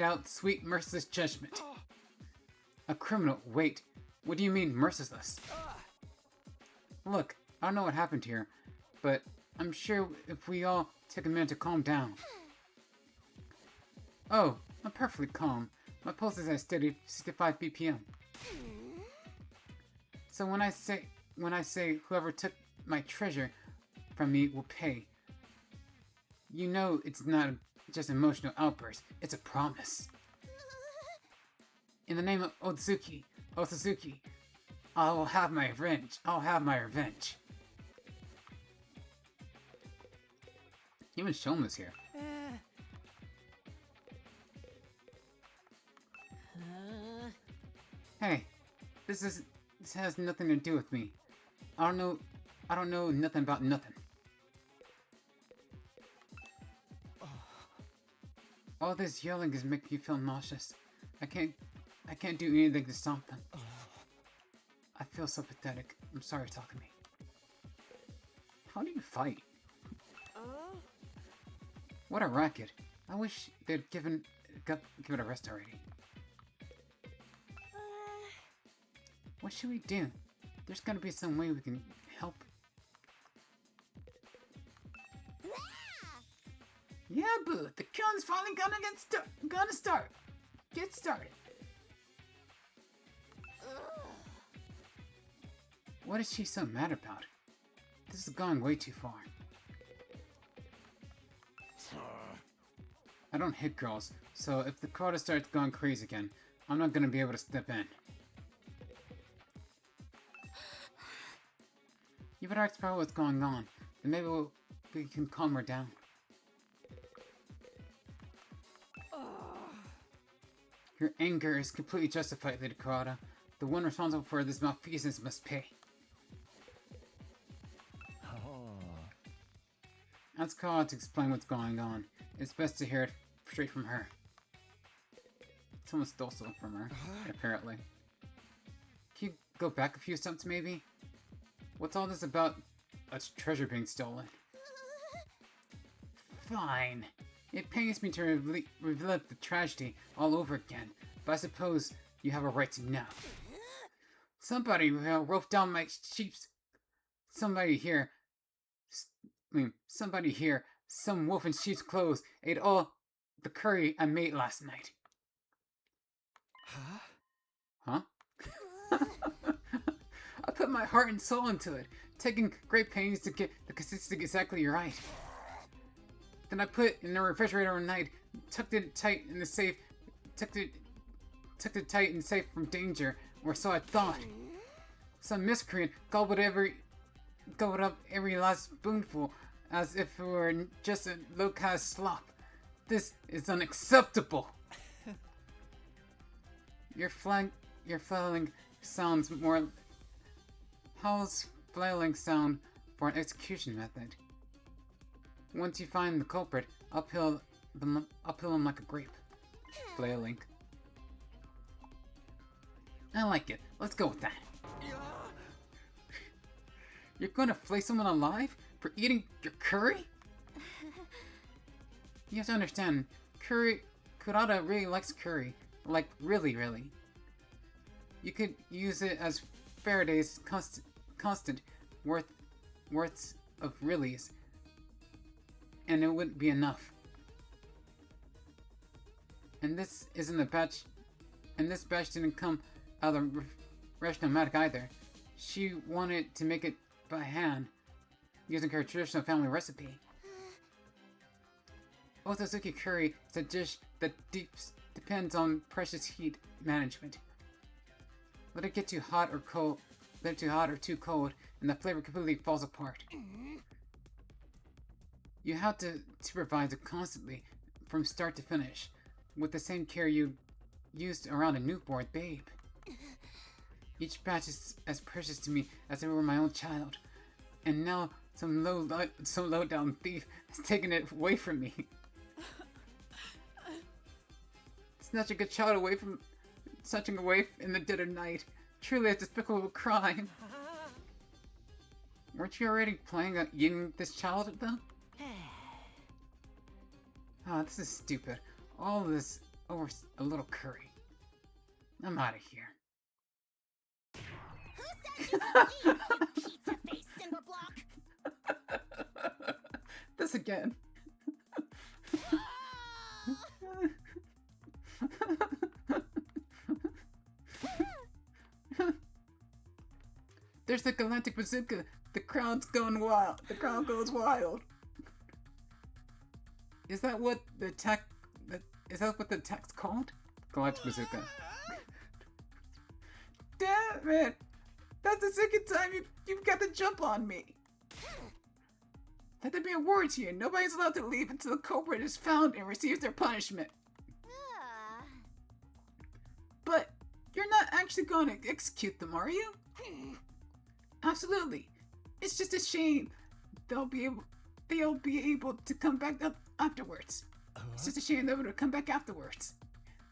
out sweet, merciless judgment. A criminal? Wait, what do you mean merciless? Look, I don't know what happened here, but I'm sure if we all take a minute to calm down. Oh, I'm perfectly calm. My pulse is at steady 65 BPM. So when I say whoever took my treasure from me will pay, you know it's not just an emotional outburst, it's a promise. In the name of Otsutsuki, I will have my revenge. I'll have my revenge. Even Shoma's here. Hey, this has nothing to do with me. I don't know nothing about nothing. All this yelling is making me feel nauseous. I can't do anything to stop them. I feel so pathetic. I'm sorry, talking to me. How do you fight? What a racket. I wish they'd give it a rest already. What should we do? There's gotta be some way we can help. Yeah, boo! The killing's finally gonna start. Get started. What is she so mad about? This is going way too far. I don't hit girls, so if the Kurara starts going crazy again, I'm not gonna be able to step in. You better explore what's going on, and maybe we can calm her down. Your anger is completely justified, Lady Kurara. The one responsible for this malfeasance must pay. Ask Kurara to explain what's going on. It's best to hear it straight from her. Someone stole something from her, apparently. Can you go back a few steps, maybe? What's all this about a treasure being stolen? Fine. It pains me to relive the tragedy all over again, but I suppose you have a right to know. Somebody wolfed down my sheep's. Somebody here. Somebody here. Some wolf in sheep's clothes ate all the curry I made last night. Huh? I put my heart and soul into it, taking great pains to get the consistency exactly right. Then I put it in the refrigerator overnight, tucked it tight in the safe, tucked it tight and safe from danger, or so I thought. Some miscreant gobbled up every last spoonful as if it were just a low-caste slop. This is unacceptable. Your flailing sounds more. How's flailing sound for an execution method? Once you find the culprit, uphill him like a grape. Flailing. I like it. Let's go with that. You're gonna flay someone alive for eating your curry? You have to understand, Kurara really likes curry. Like, really, really. You could use it as Faraday's constant worths of reallys, and it wouldn't be enough. And this isn't a batch, and this batch didn't come out of Reshnomatic either. She wanted to make it by hand, using her traditional family recipe. Otozuki curry is a dish that depends on precious heat management. Let it get too hot or cold, let it too hot or too cold, and the flavor completely falls apart. You have to supervise it constantly, from start to finish, with the same care you used around a newborn babe. Each batch is as precious to me as if it were my own child, and now some low-down thief has taken it away from me. Snatching a child away in the dead of night, truly a despicable crime. Weren't you already planning on eating this child, though? This is stupid. All this over a little curry. I'm out of here. Who said you could eat, you pizza-faced cinder block? This again. There's the Galactic Bazooka. The crowd's going wild. The crowd goes wild. Is that what the attack's called? Galactic Bazooka. Damn it! That's the second time you've got the jump on me. Let there be a word to you. Nobody's allowed to leave until the culprit is found and receives their punishment. But you're not actually going to execute them, are you? Absolutely. It's just a shame they'll be able to come back up afterwards. It's just a shame they'll be able to come back afterwards.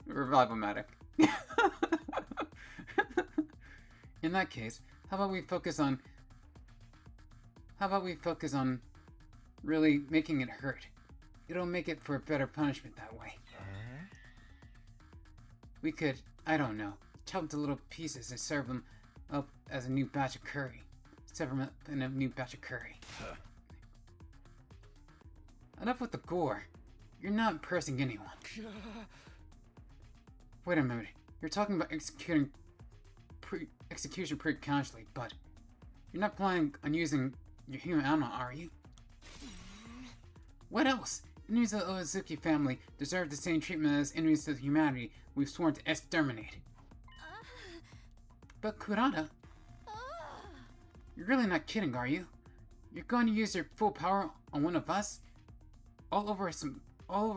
Revival-matic. In that case, how about we focus on really making it hurt? It'll make it for a better punishment that way. We could, I don't know, chop into little pieces and serve them up as a new batch of curry. Serve them up in a new batch of curry. Enough with the gore. You're not impressing anyone. Wait a minute. You're talking about execution pretty casually, but you're not planning on using your human animal, are you? What else? Enemies of the Ozuki family deserve the same treatment as enemies of humanity we've sworn to exterminate. But Kurara, you're really not kidding, are you? You're going to use your full power on one of us? All over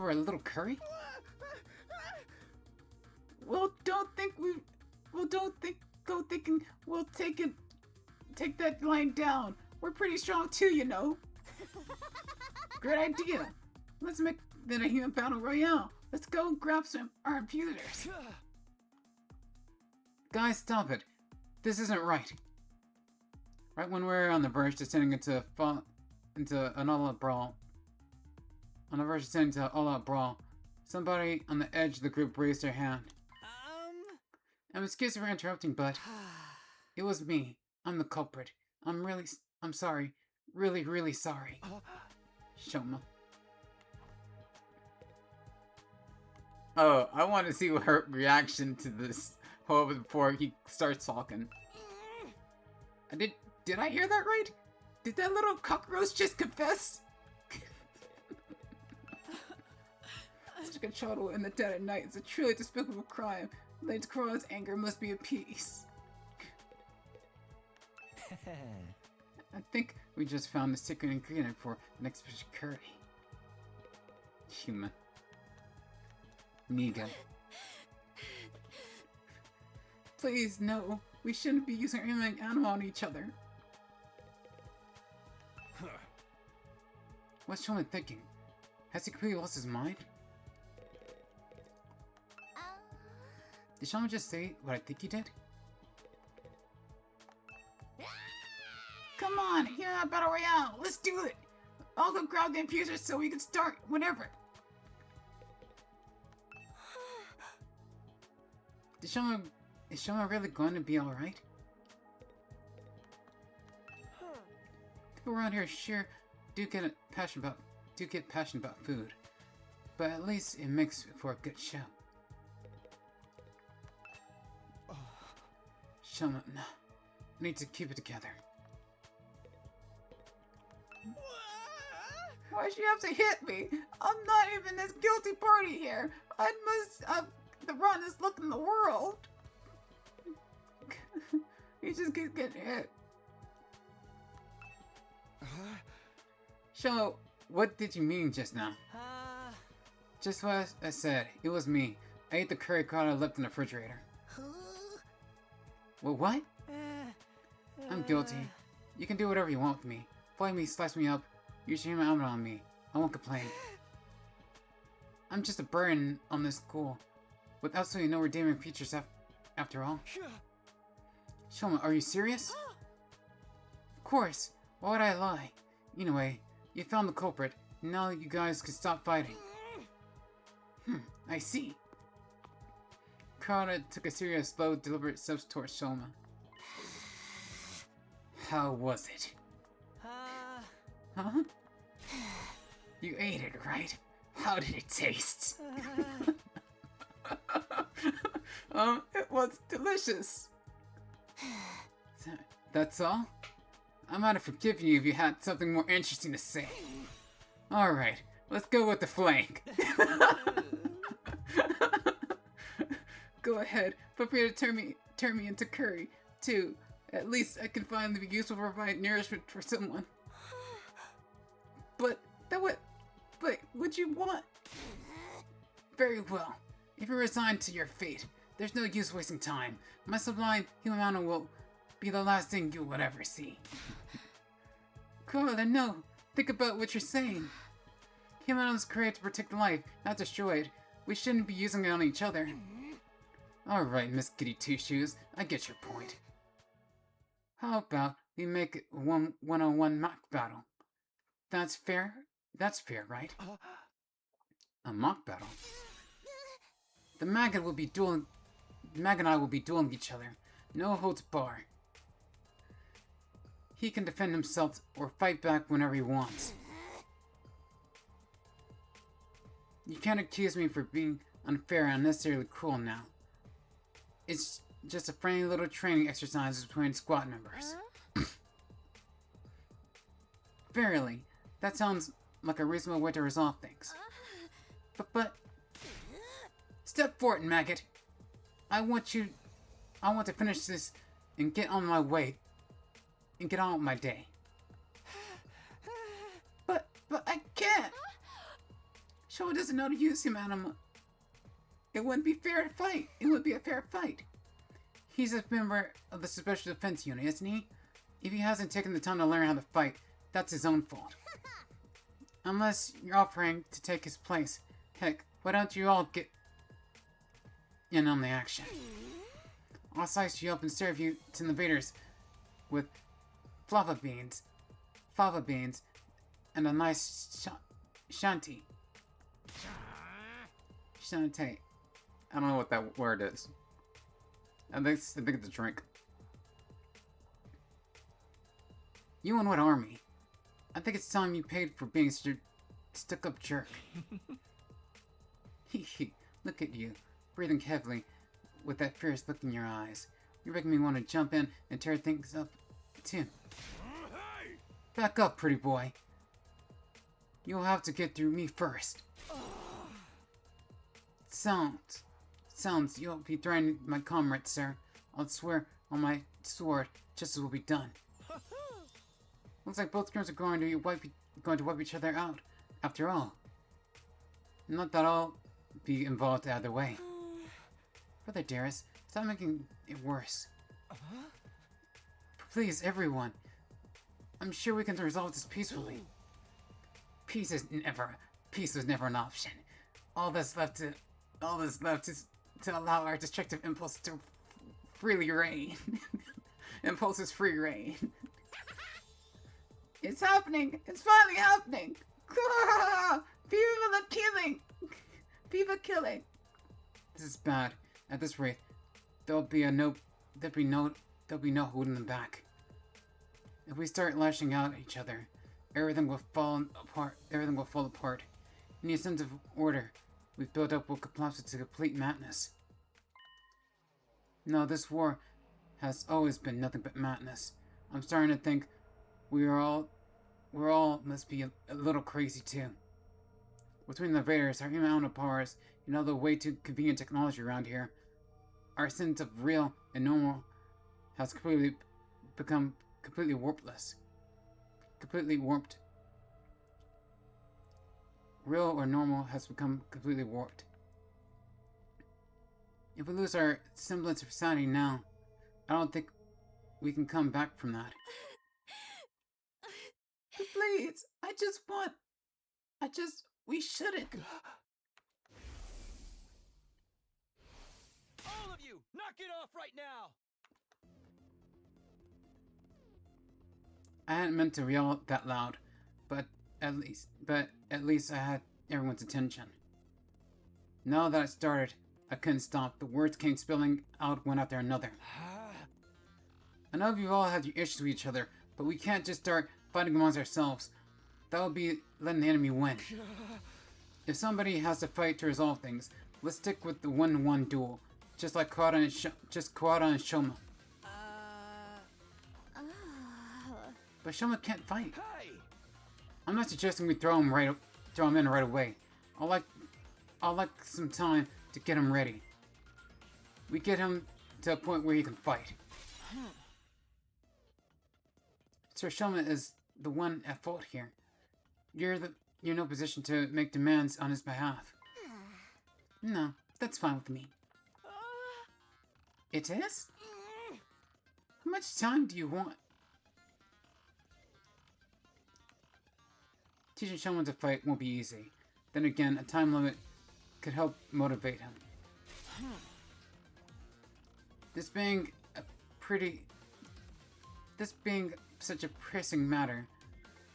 a little curry? Go thinking we'll take that line down. We're pretty strong too, you know. Great idea. Let's make that a human battle royale. Let's go grab some RRPlay. Guys, stop it. This isn't right. Right when we're on the verge descending into an all-out brawl. On the verge of descending into an all-out brawl, somebody on the edge of the group raised their hand. I'm excused for interrupting, but It was me. I'm the culprit. I'm sorry. Really, really sorry. Shoma. Oh, I want to see her reaction to this. However, before he starts talking. Did I hear that right? Did that little cockroach just confess? Such a child in the dead at night is a truly despicable crime. Lady Kurara's anger must be appeased. I think we just found the secret ingredient for an expedition curry. Human. Niga. Please, no. We shouldn't be using anything animal on each other. What's Shoma thinking? Has he completely lost his mind? Did Shoma just say what I think he did? Come on, here at Battle Royale, let's do it! I'll go grab the infuser so we can start whenever. Is Shoma really going to be alright? People around here sure do get passionate about food, but at least it makes for a good show. Shoma, no. I need to keep it together. Why'd you have to hit me? I'm not even this guilty party here. I must have the rottest look in the world. He just keeps getting hit. Shoma, what did you mean just now? Just what I said. It was me. I ate the curry Kurara left in the refrigerator. Well, what? I'm guilty. You can do whatever you want with me. Flay me, slice me up, use your human element on me. I won't complain. I'm just a burden on this school, with absolutely no redeeming features after all. Shoma, are you serious? Of course. Why would I lie? Anyway, you found the culprit. Now you guys can stop fighting. I see. Kurara took a serious, slow, deliberate step towards Shoma. How was it? Huh? You ate it, right? How did it taste? It was delicious. That's all? I might have forgiven you if you had something more interesting to say. Alright, let's go with the flank. Go ahead, prepare to turn me into curry, too. At least I can finally be useful to provide nourishment for someone. But would you want? Very well. If you're resigned to your fate, there's no use wasting time. My sublime human mountain will be the last thing you will ever see. Kurara, no. Think about what you're saying. Human is created to protect life, not destroy it. We shouldn't be using it on each other. Alright, Miss Goody Two-Shoes, I get your point. How about we make it a one-on-one mock battle? That's fair? That's fair, right? A mock battle? The Mag and I will be dueling each other. No holds bar. He can defend himself or fight back whenever he wants. You can't accuse me for being unfair and unnecessarily cruel now. It's just a friendly little training exercise between squad members. Verily, that sounds like a reasonable way to resolve things. But step forward, maggot. I want to finish this and get on my way and get on with my day. But I can't. Shoma doesn't know how to use him animal. It wouldn't be fair to fight. It would be a fair fight. He's a member of the Special Defense Unit, isn't he? If he hasn't taken the time to learn how to fight, that's his own fault. Unless you're offering to take his place. Heck, why don't you all get in on the action? I'll slice you up and serve you to invaders with fava beans, and a nice shanty. Shanty. I don't know what that word is. I think it's a drink. You and what army? I think it's time you paid for being stuck-up jerk. Hee. Look at you, breathing heavily with that fierce look in your eyes. You're making me want to jump in and tear things up, too. Back up, pretty boy. You'll have to get through me first. Sounds you'll be threatening my comrades, sir. I'll swear on my sword, justice will be done. Looks like both girls are going to wipe each other out, after all. Not that I'll be involved either way. Brother dearest, stop making it worse. Please, everyone. I'm sure we can resolve this peacefully. Peace was never an option. All that's left is to allow our destructive impulse to freely reign. Impulses free reign. It's happening! It's finally happening! Viva the killing! Viva killing! This is bad. At this rate, there'll be no holding them back. If we start lashing out at each other, everything will fall apart. Any sense of order we've built up will collapse into complete madness. No, this war has always been nothing but madness. I'm starting to think we're all must be a little crazy too. Between the invaders, our amount of powers, and all the way too convenient technology around here, our sense of real and normal has become completely warpless. Completely warped. Real or normal has become completely warped. If we lose our semblance of sanity now, I don't think we can come back from that. Please, we shouldn't. All of you, knock it off right now! I hadn't meant to yell that loud, but at least I had everyone's attention. Now that it started, I couldn't stop. The words came spilling out one after another. I know you all have your issues with each other, but we can't just start fighting amongst ourselves. That would be letting the enemy win. If somebody has to fight to resolve things, let's stick with the 1-1 duel, just like Kurara and Shoma. But Shoma can't fight. Hey! I'm not suggesting we throw him in right away. I'll like some time to get him ready. We get him to a point where he can fight. Sir Shoma is the one at fault here. You're in no position to make demands on his behalf. No, that's fine with me. It is? How much time do you want? Teaching Shoma to fight won't be easy. Then again, a time limit could help motivate him. This being such a pressing matter,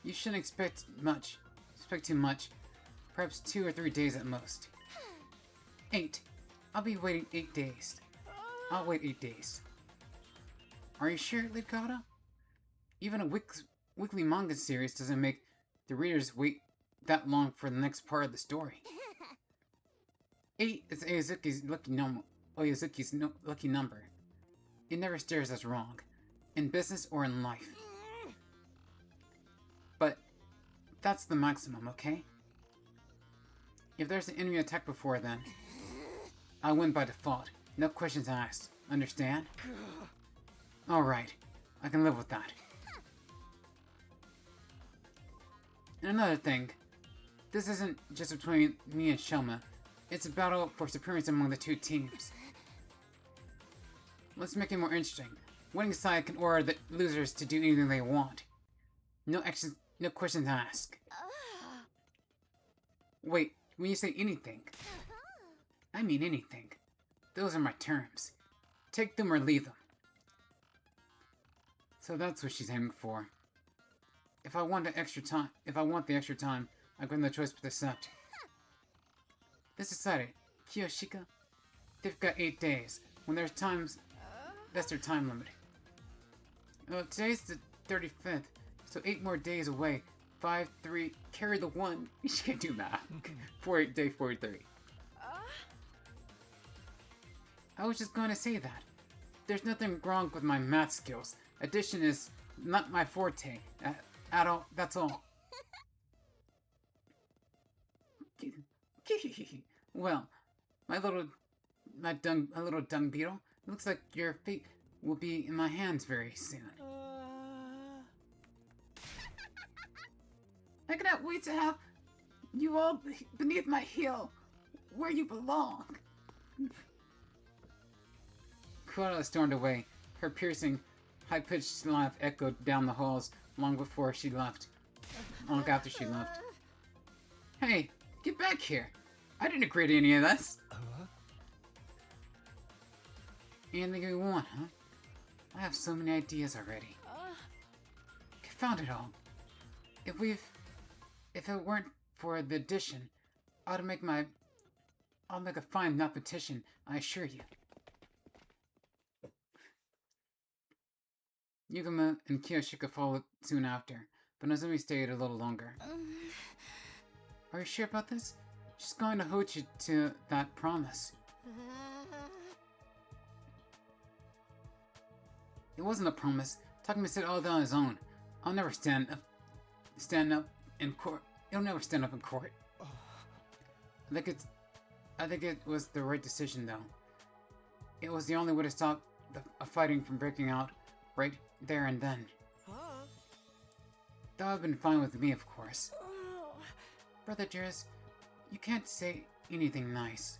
you shouldn't expect too much. Perhaps 2 or 3 days at most. 8. I'll be waiting 8 days. I'll wait 8 days. Are you sure, Kurara? Even a weekly manga series doesn't make the readers wait that long for the next part of the story. 8 is Aizuki's lucky number. It never steers us wrong, in business or in life. But that's the maximum, okay? If there's an enemy attack before then, I win by default. No questions asked. Understand? Alright, I can live with that. And another thing, this isn't just between me and Shoma. It's a battle for supremacy among the two teams. Let's make it more interesting. Winning side can order the losers to do anything they want. No questions asked. Wait, when you say anything, I mean anything. Those are my terms. Take them or leave them. So that's what she's aiming for. If I want the extra time, I give them the choice to accept. This decided. Kiyoshika, they've got 8 days. When there's times, that's their time limit. Well, today's the 35th, So 8 more days away. 5, 3, carry the 1. You can't do math. Day 43. I was just going to say that. There's nothing wrong with my math skills. Addition is not my forte. At all. That's all. Well, my little dung beetle. It looks like your fate will be in my hands very soon. I cannot wait to have you all beneath my heel, where you belong. Kurara stormed away. Her piercing, high-pitched laugh echoed down the halls long after she left. Hey, get back here! I didn't agree to any of this. Anything you want, huh? I have so many ideas already. Confound it all. If it weren't for the addition, I'll make a fine mathematician, I assure you. Yugama and Kiyoshika followed soon after, but Nozomi stayed a little longer. Are you sure about this? She's going to hold you to that promise. It wasn't a promise. Takumi said all that on his own. I'll never stand up in court. He'll never stand up in court. I think it was the right decision, though. It was the only way to stop the fighting from breaking out right there and then. That would have been fine with me, of course. Brother Juris, you can't say anything nice.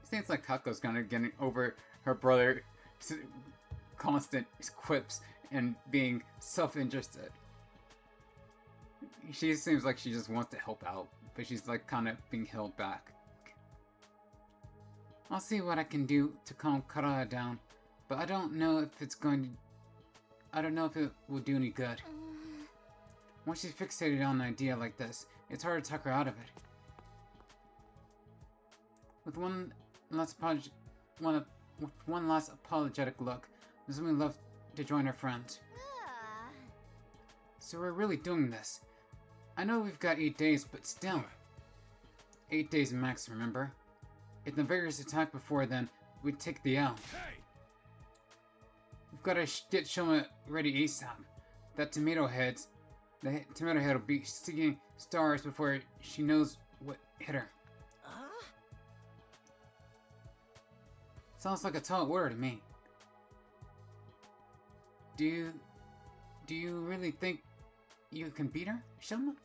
It seems like Kako's kind of getting over her brother's constant quips and being self-interested. She seems like she just wants to help out, but she's like kind of being held back. I'll see what I can do to calm Kurara down, but I don't know if it will do any good. Once she's fixated on an idea like this, it's hard to talk her out of it. With one last apologetic look, Nozomi left to join her friends. So we're really doing this. I know we've got 8 days, but still. 8 days max, remember? If the invaders attack before then, we'd take the L. We've got to get Shoma ready ASAP. The tomato head will be sticking stars before she knows what hit her. Sounds like a tall order to me. Do you really think you can beat her, Shoma?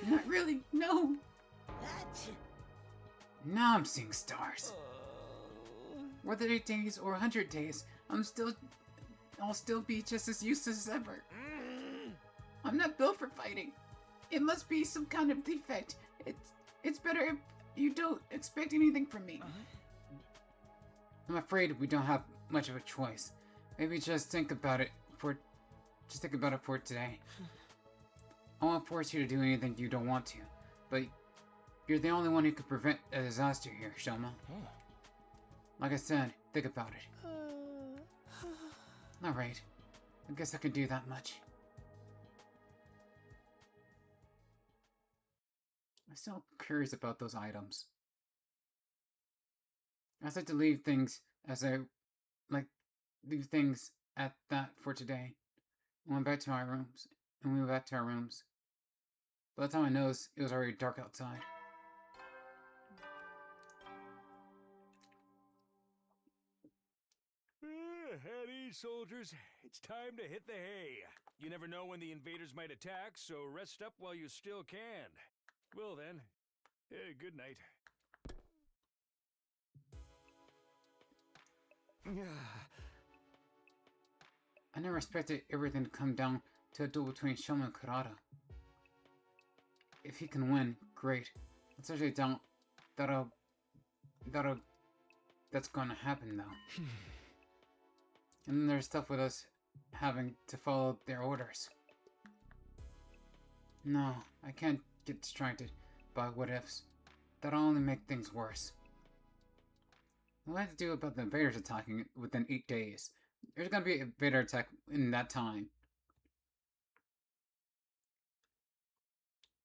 Not really, no. Now I'm seeing stars. Whether 8 days or 100 days, I'll still be just as useless as ever. I'm not built for fighting. It must be some kind of defect. It's better if you don't expect anything from me. I'm afraid we don't have much of a choice. Maybe just think about it for today. I won't force you to do anything you don't want to, but you're the only one who could prevent a disaster here, Shoma. Like I said, think about it. Alright, I guess I can do that much. I'm still curious about those items. I like to leave things at that for today. We went back to our rooms. By the time I noticed, it was already dark outside. At ease, soldiers. It's time to hit the hay. You never know when the invaders might attack, so rest up while you still can. Well then, good night. I never expected everything to come down to a duel between Shoma and Kurara. If he can win, great. Let's actually doubt that's gonna happen though. And then there's stuff with us having to follow their orders. No, I can't get distracted by what ifs. That'll only make things worse. What I have to do about the invaders attacking within 8 days? There's gonna be a Vader attack in that time.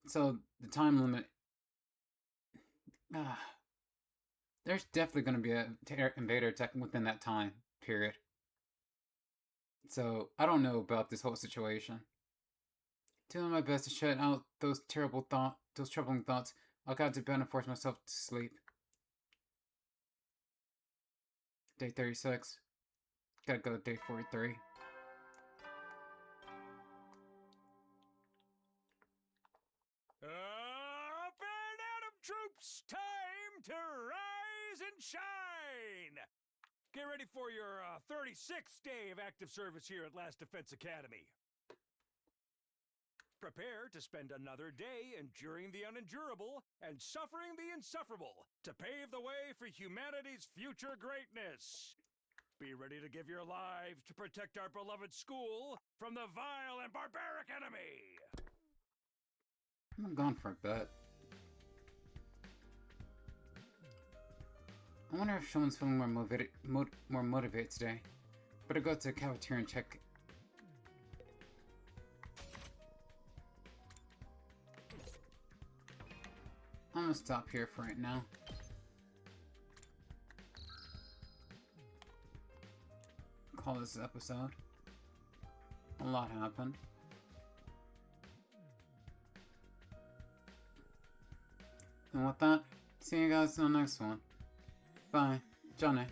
So the time limit. There's definitely gonna be a invader attack within that time period. So I don't know about this whole situation. Doing my best to shut out those troubling thoughts. I'll go to bed and force myself to sleep. Day 36. Gotta go to day 43. Up and Atom troops! Time to rise and shine! Get ready for your 36th day of active service here at Last Defense Academy. Prepare to spend another day enduring the unendurable and suffering the insufferable to pave the way for humanity's future greatness. Be ready to give your lives to protect our beloved school from the vile and barbaric enemy. I'm gone for a bit. I wonder if someone's feeling more motivated today. Better go to the cafeteria and check. I'm gonna stop here for right now. Call this episode. A lot happened. And with that, see you guys in the next one. Bye. Johnny.